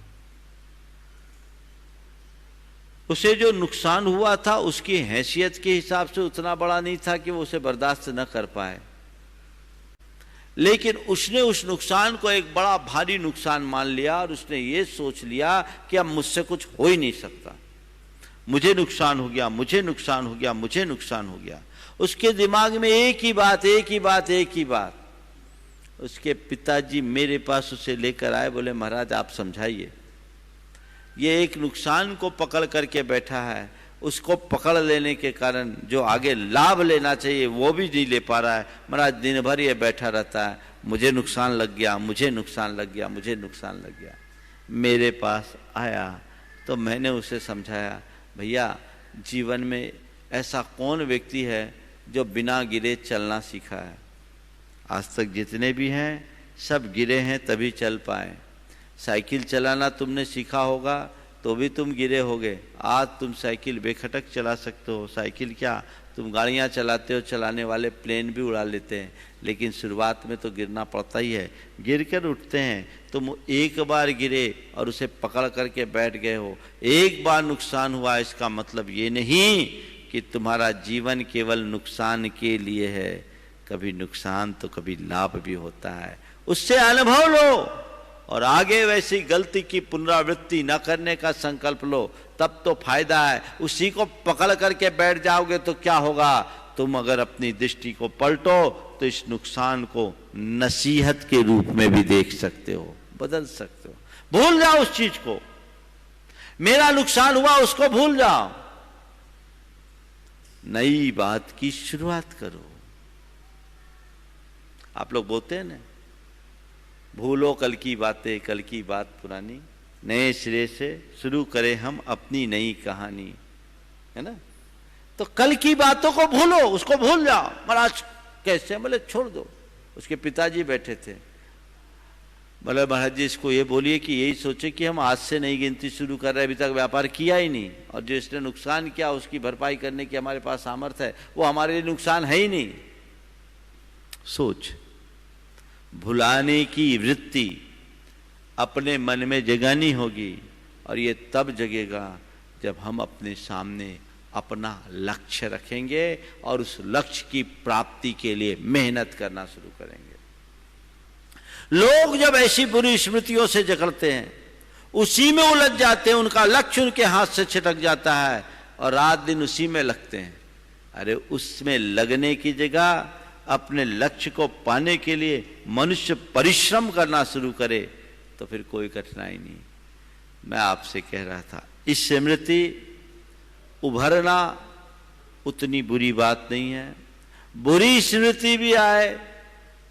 उसे जो नुकसान हुआ था उसकी हैसियत के हिसाब से उतना बड़ा नहीं था कि वो उसे बर्दाश्त न कर पाए, लेकिन उसने उस नुकसान को एक बड़ा भारी नुकसान मान लिया और उसने ये सोच लिया कि अब मुझसे कुछ हो ही नहीं सकता, मुझे नुकसान हो गया, मुझे नुकसान हो गया, मुझे नुकसान हो गया। उसके दिमाग में एक ही बात। उसके पिताजी मेरे पास उसे लेकर आए, बोले महाराज आप समझाइए, ये एक नुकसान को पकड़ करके बैठा है, उसको पकड़ लेने के कारण जो आगे लाभ लेना चाहिए वो भी नहीं ले पा रहा है। महाराज दिन भर ये बैठा रहता है, मुझे नुकसान लग गया, मुझे नुकसान लग गया, मुझे नुकसान लग गया। मेरे पास आया तो मैंने उसे समझाया, भैया जीवन में ऐसा कौन व्यक्ति है जो बिना गिरे चलना सीखा है? आज तक जितने भी हैं सब गिरे हैं तभी चल पाए। साइकिल चलाना तुमने सीखा होगा तो भी तुम गिरे होगे, आज तुम साइकिल बेखटक चला सकते हो। साइकिल क्या, तुम गाड़ियाँ चलाते हो, चलाने वाले प्लेन भी उड़ा लेते हैं, लेकिन शुरुआत में तो गिरना पड़ता ही है, गिर कर उठते हैं। तुम एक बार गिरे और उसे पकड़ करके बैठ गए हो, एक बार नुकसान हुआ, इसका मतलब ये नहीं कि तुम्हारा जीवन केवल नुकसान के लिए है। कभी नुकसान तो कभी लाभ भी होता है, उससे अनुभव लो और आगे वैसी गलती की पुनरावृत्ति न करने का संकल्प लो, तब तो फायदा है। उसी को पकड़ करके बैठ जाओगे तो क्या होगा? तुम अगर अपनी दृष्टि को पलटो तो इस नुकसान को नसीहत के रूप में भी देख सकते हो, बदल सकते हो। भूल जाओ उस चीज को, मेरा नुकसान हुआ उसको भूल जाओ, नई बात की शुरुआत करो। आप लोग बोलते हैं ना, भूलो कल की बातें, कल की बात पुरानी, नए सिरे से शुरू करें हम अपनी नई कहानी, है ना? तो कल की बातों को भूलो, उसको भूल जाओ। महाराज कैसे? बोले छोड़ दो। उसके पिताजी बैठे थे, बोले महाराज जी इसको ये बोलिए कि यही सोचे कि हम आज से नई गिनती शुरू कर रहे हैं, अभी तक व्यापार किया ही नहीं, और जो इसने नुकसान किया उसकी भरपाई करने की हमारे पास सामर्थ्य है, वो हमारे लिए नुकसान है ही नहीं। सोच, भुलाने की वृत्ति अपने मन में जगानी होगी, और ये तब जगेगा जब हम अपने सामने अपना लक्ष्य रखेंगे और उस लक्ष्य की प्राप्ति के लिए मेहनत करना शुरू करेंगे। लोग जब ऐसी बुरी स्मृतियों से जकड़ते हैं, उसी में उलझ जाते हैं, उनका लक्ष्य उनके हाथ से छिटक जाता है और रात दिन उसी में लगते हैं। अरे उसमें लगने की जगह अपने लक्ष्य को पाने के लिए मनुष्य परिश्रम करना शुरू करे तो फिर कोई कठिनाई नहीं। मैं आपसे कह रहा था, इस स्मृति उभरना उतनी बुरी बात नहीं है, बुरी स्मृति भी आए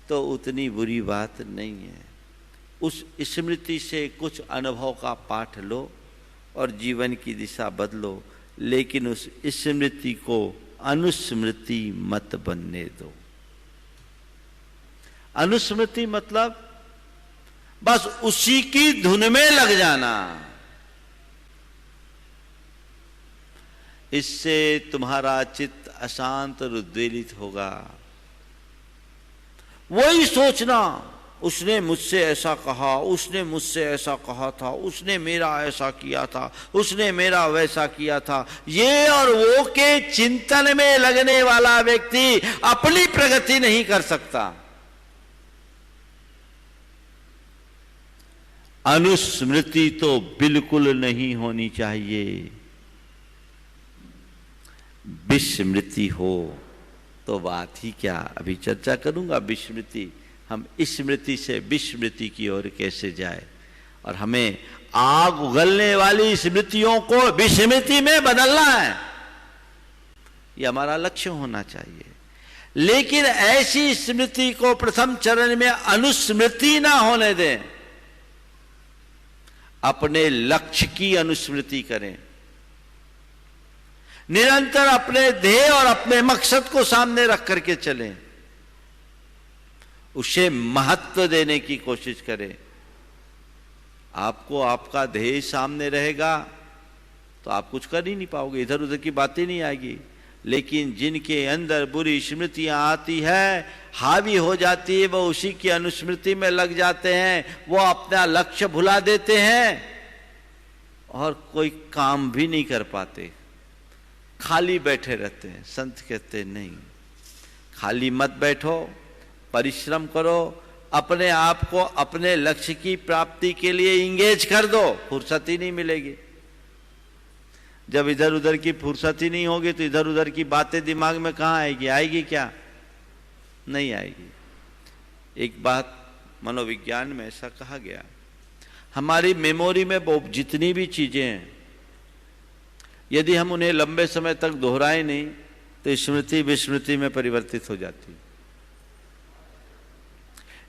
तो उतनी बुरी बात नहीं है। उस स्मृति से कुछ अनुभव का पाठ लो और जीवन की दिशा बदलो, लेकिन उस स्मृति को अनुस्मृति मत बनने दो। अनुस्मृति मतलब बस उसी की धुन में लग जाना। इससे तुम्हारा चित्त अशांत और उद्वेलित होगा। वही सोचना, उसने मुझसे ऐसा कहा, उसने मुझसे ऐसा कहा था, उसने मेरा ऐसा किया था, उसने मेरा वैसा किया था। ये और वो के चिंतन में लगने वाला व्यक्ति अपनी प्रगति नहीं कर सकता। अनुस्मृति तो बिल्कुल नहीं होनी चाहिए। विस्मृति हो तो बात ही क्या। अभी चर्चा करूंगा विस्मृति, हम स्मृति से विस्मृति की ओर कैसे जाए और हमें आग उगलने वाली स्मृतियों को विस्मृति में बदलना है। यह हमारा लक्ष्य होना चाहिए। लेकिन ऐसी स्मृति को प्रथम चरण में अनुस्मृति ना होने दें, अपने लक्ष्य की अनुस्मृति करें। निरंतर अपने ध्येय और अपने मकसद को सामने रख करके चलें, उसे महत्व देने की कोशिश करें। आपको आपका ध्येय सामने रहेगा तो आप कुछ कर ही नहीं पाओगे, इधर उधर की बातें नहीं आएगी। लेकिन जिनके अंदर बुरी स्मृतियां आती है, हावी हो जाती है, वो उसी की अनुस्मृति में लग जाते हैं, वो अपना लक्ष्य भुला देते हैं और कोई काम भी नहीं कर पाते, खाली बैठे रहते हैं। संत कहते हैं नहीं, खाली मत बैठो, परिश्रम करो, अपने आप को अपने लक्ष्य की प्राप्ति के लिए इंगेज कर दो। फुर्सत ही नहीं मिलेगी। जब इधर उधर की फुर्सत ही नहीं होगी तो इधर उधर की बातें दिमाग में कहाँ आएगी? आएगी क्या? नहीं आएगी। एक बात मनोविज्ञान में ऐसा कहा गया, हमारी मेमोरी में जितनी भी चीजें हैं, यदि हम उन्हें लंबे समय तक दोहराए नहीं तो स्मृति विस्मृति में परिवर्तित हो जाती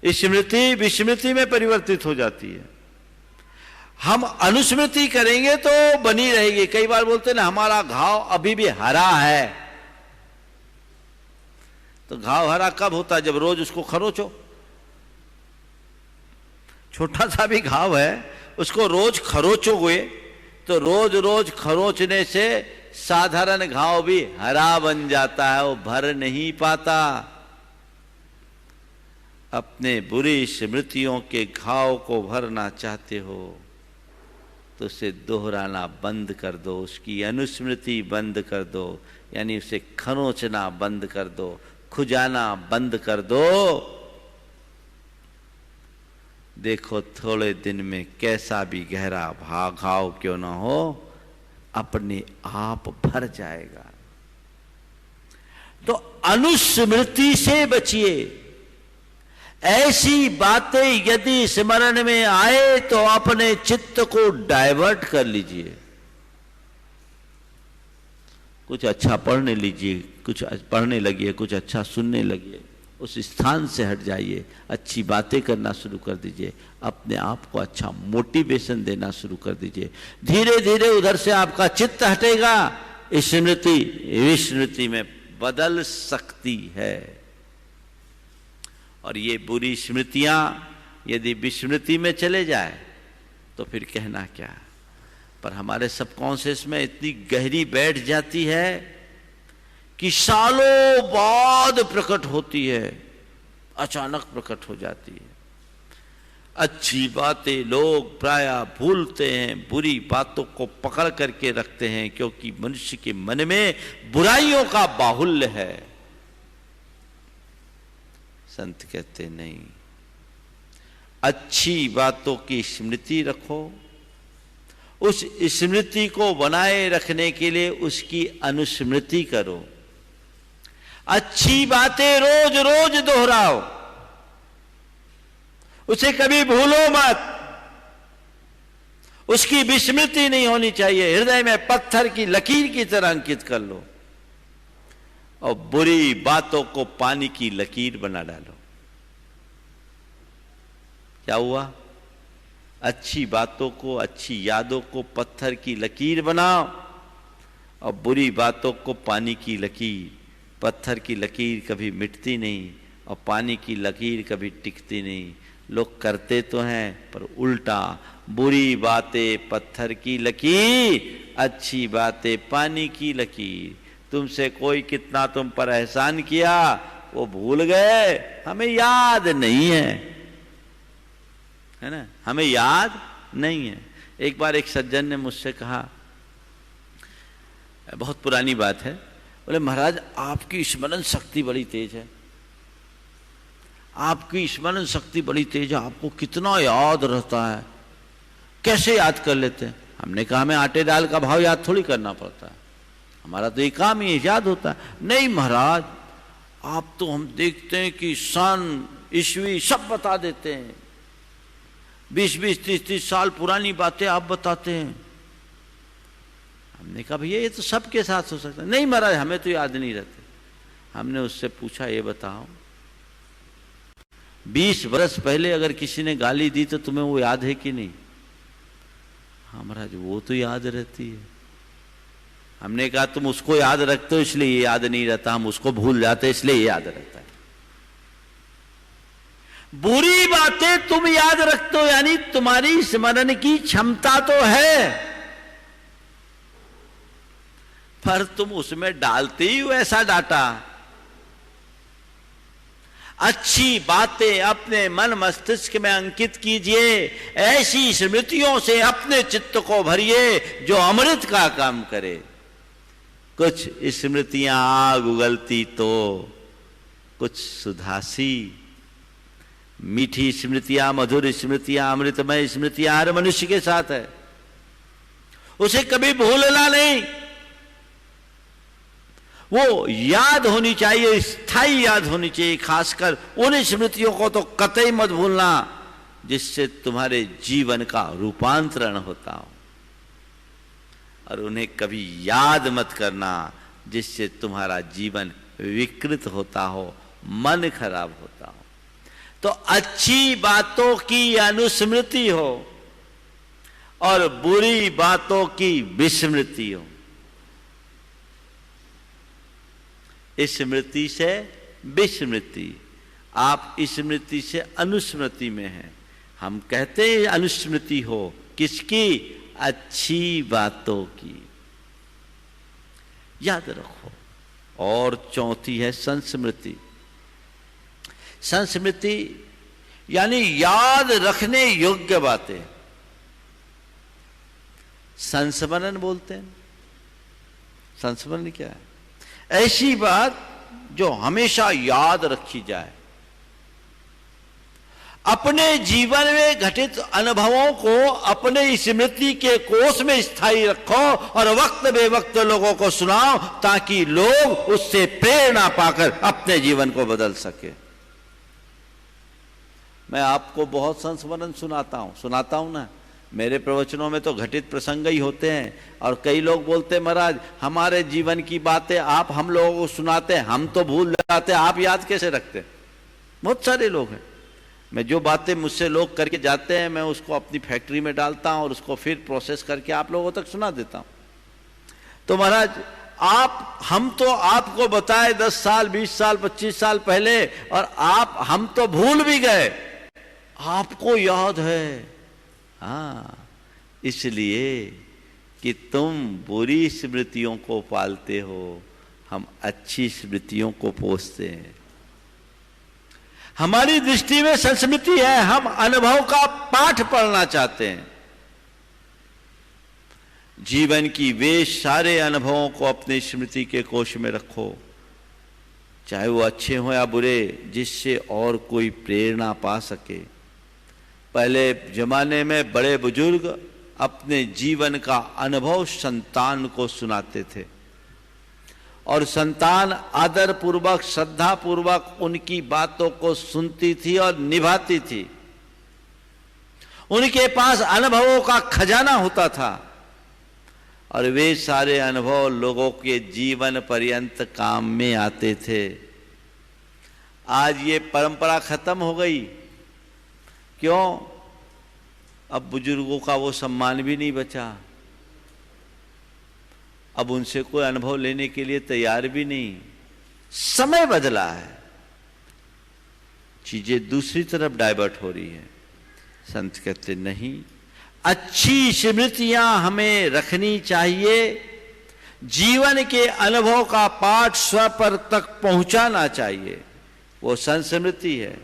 है। स्मृति विस्मृति में परिवर्तित हो जाती है। हम अनुस्मृति करेंगे तो बनी रहेगी। कई बार बोलते हैं ना, हमारा घाव अभी भी हरा है। तो घाव हरा कब होता है? जब रोज उसको खरोचो। छोटा सा भी घाव है, उसको रोज खरोचोगे तो रोज रोज खरोचने से साधारण घाव भी हरा बन जाता है, वो भर नहीं पाता। अपने बुरी स्मृतियों के घाव को भरना चाहते हो तो उसे दोहराना बंद कर दो, उसकी अनुस्मृति बंद कर दो, यानी उसे खरोचना बंद कर दो, खुजाना बंद कर दो। देखो थोड़े दिन में कैसा भी गहरा घाव क्यों ना हो, अपने आप भर जाएगा। तो अनुस्मृति से बचिए। ऐसी बातें यदि स्मरण में आए तो अपने चित्त को डाइवर्ट कर लीजिए। कुछ अच्छा पढ़ने लीजिए, कुछ पढ़ने लगिए, कुछ अच्छा सुनने लगिए, उस स्थान से हट जाइए, अच्छी बातें करना शुरू कर दीजिए, अपने आप को अच्छा मोटिवेशन देना शुरू कर दीजिए। धीरे धीरे उधर से आपका चित्त हटेगा, स्मृति विस्मृति में बदल सकती है। और ये बुरी स्मृतियां यदि विस्मृति में चले जाए तो फिर कहना क्या। पर हमारे सबकॉन्शियस में इतनी गहरी बैठ जाती है कि सालों बाद प्रकट होती है, अचानक प्रकट हो जाती है। अच्छी बातें लोग प्रायः भूलते हैं, बुरी बातों को पकड़ करके रखते हैं, क्योंकि मनुष्य के मन में बुराइयों का बाहुल्य है। संत कहते नहीं, अच्छी बातों की स्मृति रखो, उस स्मृति को बनाए रखने के लिए उसकी अनुस्मृति करो। अच्छी बातें रोज रोज दोहराओ, उसे कभी भूलो मत, उसकी विस्मृति नहीं होनी चाहिए, हृदय में पत्थर की लकीर की तरह अंकित कर लो, और बुरी बातों को पानी की लकीर बना डालो। क्या हुआ? अच्छी बातों को, अच्छी यादों को पत्थर की लकीर बनाओ, और बुरी बातों को पानी की लकीर। पत्थर की लकीर कभी मिटती नहीं, और पानी की लकीर कभी टिकती नहीं। लोग करते तो हैं, पर उल्टा, बुरी बातें पत्थर की लकीर, अच्छी बातें पानी की लकीर। तुमसे कोई कितना तुम पर एहसान किया, वो भूल गए, हमें याद नहीं है ना, हमें याद नहीं है। एक बार एक सज्जन ने मुझसे कहा, बहुत पुरानी बात है, बोले महाराज आपकी स्मरण शक्ति बड़ी तेज है, आपकी स्मरण शक्ति बड़ी तेज है, आपको कितना याद रहता है, कैसे याद कर लेते हैं? हमने कहा हमें आटे दाल का भाव याद थोड़ी करना पड़ता है, हमारा तो ये काम ही याद होता है। नहीं महाराज, आप तो हम देखते हैं कि सन ईस्वी सब बता देते हैं, 20-20, 30-30 साल पुरानी बातें आप बताते हैं। हमने कहा भैया ये तो सबके साथ हो सकता है। नहीं महाराज हमें तो याद नहीं रहते। हमने उससे पूछा, ये बताओ 20 वर्ष पहले अगर किसी ने गाली दी तो तुम्हें वो याद है कि नहीं? हाँ महाराज वो तो याद रहती है। हमने कहा तुम उसको याद रखते हो इसलिए ये याद नहीं रहता, हम उसको भूल जाते इसलिए ये याद रहता है। बुरी बातें तुम याद रखते हो, यानी तुम्हारी स्मरण की क्षमता तो है, पर तुम उसमें डालते ही वैसा डाटा। अच्छी बातें अपने मन मस्तिष्क में अंकित कीजिए, ऐसी स्मृतियों से अपने चित्त को भरिए जो अमृत का काम करे। कुछ स्मृतियां आग उगलती तो कुछ सुधासी, मीठी स्मृतियां, मधुर स्मृतियां, अमृतमय स्मृतियां हर मनुष्य के साथ है, उसे कभी भूलना नहीं। वो याद होनी चाहिए, स्थायी याद होनी चाहिए। खासकर उन स्मृतियों को तो कतई मत भूलना जिससे तुम्हारे जीवन का रूपांतरण होता हो, और उन्हें कभी याद मत करना जिससे तुम्हारा जीवन विकृत होता हो, मन खराब होता हो। तो अच्छी बातों की अनुस्मृति हो और बुरी बातों की विस्मृति हो। स्मृति से विस्मृति, आप स्मृति से अनुस्मृति में हैं। हम कहते हैं अनुस्मृति हो किसकी? अच्छी बातों की, याद रखो। और चौथी है संस्मृति। संस्मृति यानी याद रखने योग्य बातें, संस्मरण बोलते हैं। संस्मरण क्या है? ऐसी बात जो हमेशा याद रखी जाए। अपने जीवन में घटित अनुभवों को अपने स्मृति के कोष में स्थायी रखो और वक्त बेवक्त लोगों को सुनाओ, ताकि लोग उससे प्रेरणा पाकर अपने जीवन को बदल सके। मैं आपको बहुत संस्मरण सुनाता हूं ना। मेरे प्रवचनों में तो घटित प्रसंग ही होते हैं, और कई लोग बोलते हैं महाराज हमारे जीवन की बातें आप हम लोगों को सुनाते हैं, हम तो भूल जाते हैं, आप याद कैसे रखते हैं? बहुत सारे लोग हैं, मैं जो बातें मुझसे लोग करके जाते हैं मैं उसको अपनी फैक्ट्री में डालता हूं और उसको फिर प्रोसेस करके आप लोगों तक सुना देता हूं। तो महाराज हम तो आपको बताए 10 साल 20 साल 25 साल पहले, और हम तो भूल भी गए, आपको याद है। हाँ, इसलिए कि तुम बुरी स्मृतियों को पालते हो, हम अच्छी स्मृतियों को पोसते हैं। हमारी दृष्टि में संस्मृति है, हम अनुभव का पाठ पढ़ना चाहते हैं। जीवन की वे सारे अनुभवों को अपने स्मृति के कोश में रखो, चाहे वो अच्छे हो या बुरे, जिससे और कोई प्रेरणा पा सके। पहले जमाने में बड़े बुजुर्ग अपने जीवन का अनुभव संतान को सुनाते थे और संतान आदर पूर्वक, श्रद्धा पूर्वक उनकी बातों को सुनती थी और निभाती थी। उनके पास अनुभवों का खजाना होता था और वे सारे अनुभव लोगों के जीवन पर्यंत काम में आते थे। आज ये परंपरा खत्म हो गई। क्यों? अब बुजुर्गों का वो सम्मान भी नहीं बचा, अब उनसे कोई अनुभव लेने के लिए तैयार भी नहीं। समय बदला है, चीजें दूसरी तरफ डाइवर्ट हो रही है। संत कहते नहीं, अच्छी स्मृतियां हमें रखनी चाहिए, जीवन के अनुभव का पाठ स्व पर तक पहुंचाना चाहिए। वो संस्मृति है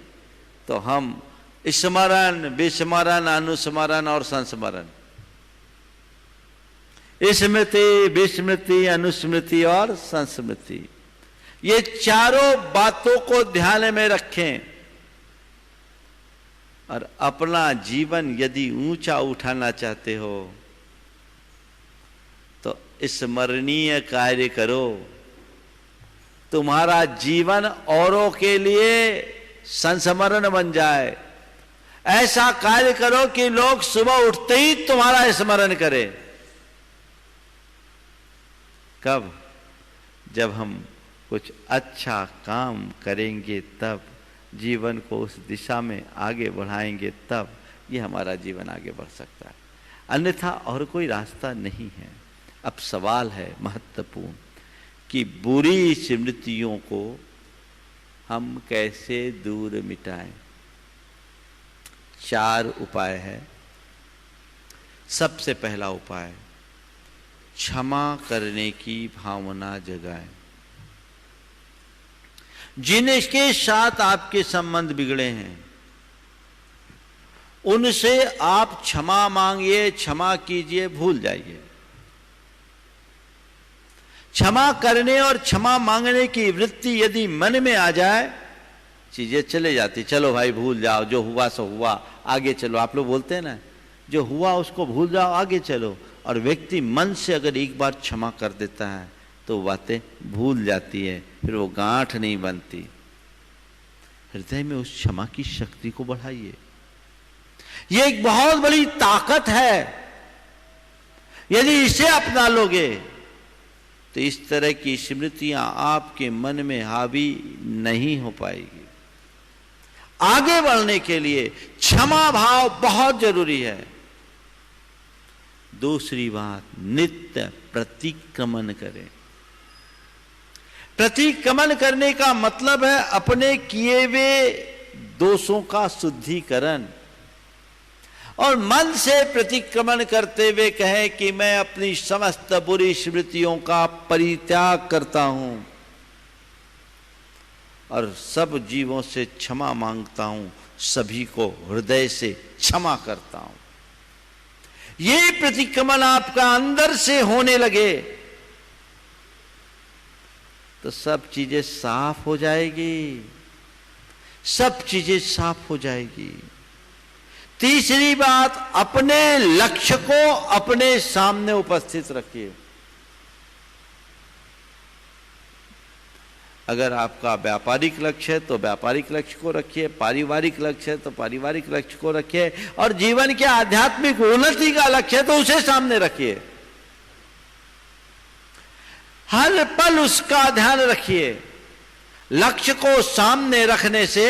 तो हम स्मरण, विस्मरण, अनुस्मरण और संस्मरण, स्मृति, विस्मृति, अनुस्मृति और संस्मृति, ये चारों बातों को ध्यान में रखें और अपना जीवन यदि ऊंचा उठाना चाहते हो तो स्मरणीय कार्य करो। तुम्हारा जीवन औरों के लिए संस्मरण बन जाए। ऐसा कार्य करो कि लोग सुबह उठते ही तुम्हारा स्मरण करें। कब? जब हम कुछ अच्छा काम करेंगे, तब जीवन को उस दिशा में आगे बढ़ाएंगे, तब ये हमारा जीवन आगे बढ़ सकता है। अन्यथा और कोई रास्ता नहीं है। अब सवाल है महत्वपूर्ण कि बुरी स्मृतियों को हम कैसे दूर मिटाएं। 4 उपाय है। सबसे पहला उपाय, क्षमा करने की भावना जगाएं। जिनके साथ आपके संबंध बिगड़े हैं उनसे आप क्षमा मांगिए, क्षमा कीजिए, भूल जाइए। क्षमा करने और क्षमा मांगने की वृत्ति यदि मन में आ जाए, चीजें चले जाती। चलो भाई भूल जाओ, जो हुआ सो हुआ, आगे चलो। आप लोग बोलते हैं ना, जो हुआ उसको भूल जाओ, आगे चलो। और व्यक्ति मन से अगर एक बार क्षमा कर देता है तो बातें भूल जाती है, फिर वो गांठ नहीं बनती। हृदय में उस क्षमा की शक्ति को बढ़ाइए। ये एक बहुत बड़ी ताकत है। यदि इसे अपना लोगे तो इस तरह की स्मृतियां आपके मन में हावी नहीं हो पाएगी। आगे बढ़ने के लिए क्षमा भाव बहुत जरूरी है। दूसरी बात, नित्य प्रतिक्रमण करें। प्रतिक्रमण करने का मतलब है अपने किए हुए दोषों का शुद्धिकरण। और मन से प्रतिक्रमण करते हुए कहें कि मैं अपनी समस्त बुरी स्मृतियों का परित्याग करता हूं और सब जीवों से क्षमा मांगता हूं, सभी को हृदय से क्षमा करता हूं। ये प्रतिक्रमण आपका अंदर से होने लगे तो सब चीजें साफ हो जाएगी, सब चीजें साफ हो जाएगी। तीसरी बात, अपने लक्ष्य को अपने सामने उपस्थित रखिए। अगर आपका व्यापारिक लक्ष्य है तो व्यापारिक लक्ष्य को रखिए, पारिवारिक लक्ष्य है तो पारिवारिक लक्ष्य को रखिए, और जीवन के आध्यात्मिक उन्नति का लक्ष्य है तो उसे सामने रखिए। हर पल उसका ध्यान रखिए। लक्ष्य को सामने रखने से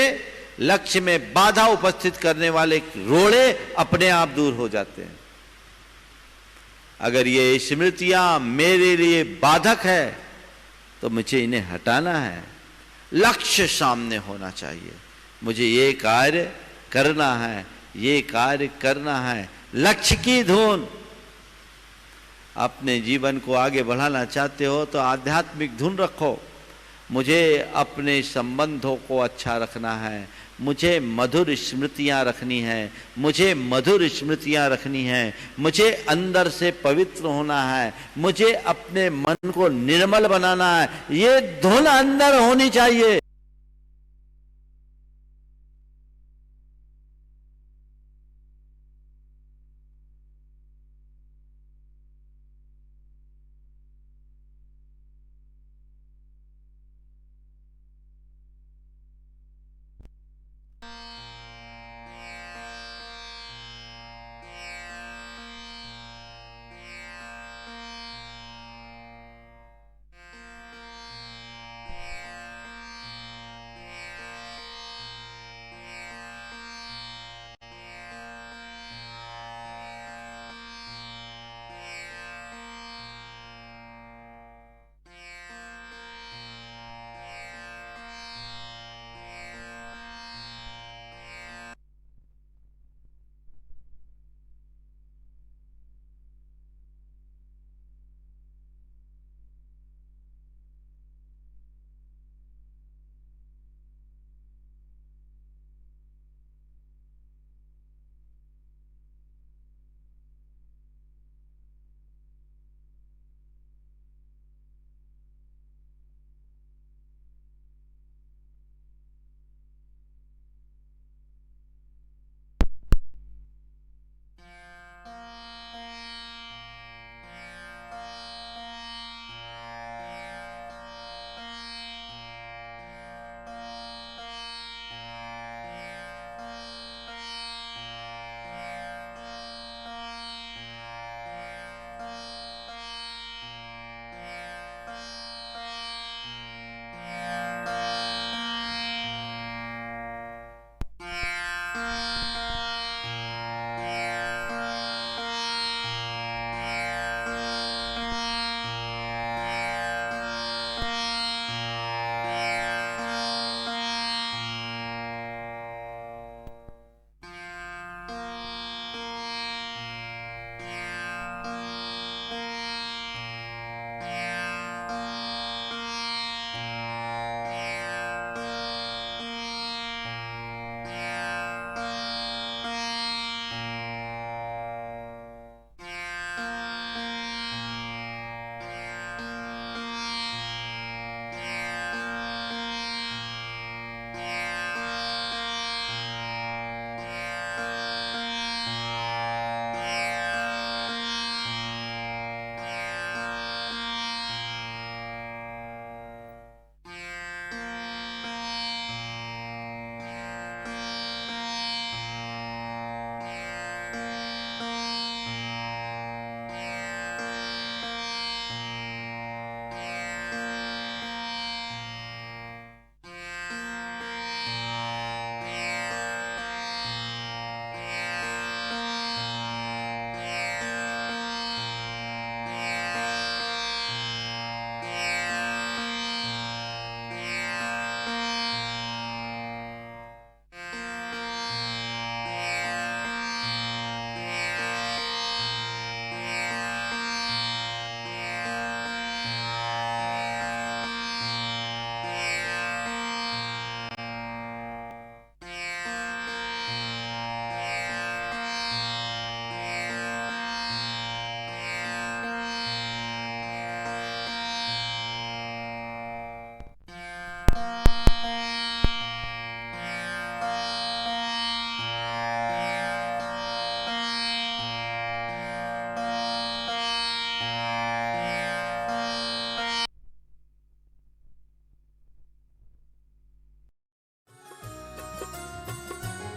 लक्ष्य में बाधा उपस्थित करने वाले रोड़े अपने आप दूर हो जाते हैं। अगर ये स्मृतियां मेरे लिए बाधक है तो मुझे इन्हें हटाना है। लक्ष्य सामने होना चाहिए। मुझे ये कार्य करना है, ये कार्य करना है। लक्ष्य की धुन। अपने जीवन को आगे बढ़ाना चाहते हो तो आध्यात्मिक धुन रखो। मुझे अपने संबंधों को अच्छा रखना है, मुझे मधुर स्मृतियां रखनी है, मुझे मधुर स्मृतियां रखनी है, मुझे अंदर से पवित्र होना है, मुझे अपने मन को निर्मल बनाना है, ये धुन अंदर होनी चाहिए।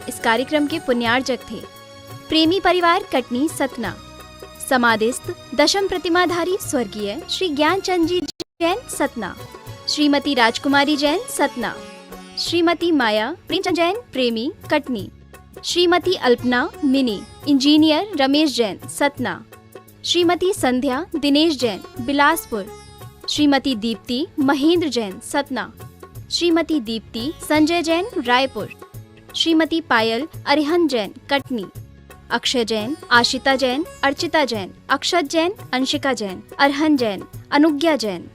इस कार्यक्रम के पुण्यार्जक थे प्रेमी परिवार कटनी सतना, समाधिस्थ दशम प्रतिमाधारी स्वर्गीय श्री ज्ञानचंद जी जैन सतना, श्रीमती राजकुमारी जैन सतना, श्रीमती माया प्रेमचंद जैन प्रेमी कटनी, श्रीमती अल्पना मिनी इंजीनियर रमेश जैन सतना, श्रीमती संध्या दिनेश जैन बिलासपुर, श्रीमती दीप्ति महेंद्र जैन सतना, श्रीमती दीप्ति संजय जैन रायपुर, श्रीमती पायल अरिहंत जैन कटनी, अक्षय जैन, आशिता जैन, अर्चिता जैन, अक्षत जैन, अंशिका जैन, अरहन जैन, अनुज्ञा जैन।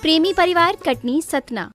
प्रेमी परिवार कटनी सतना।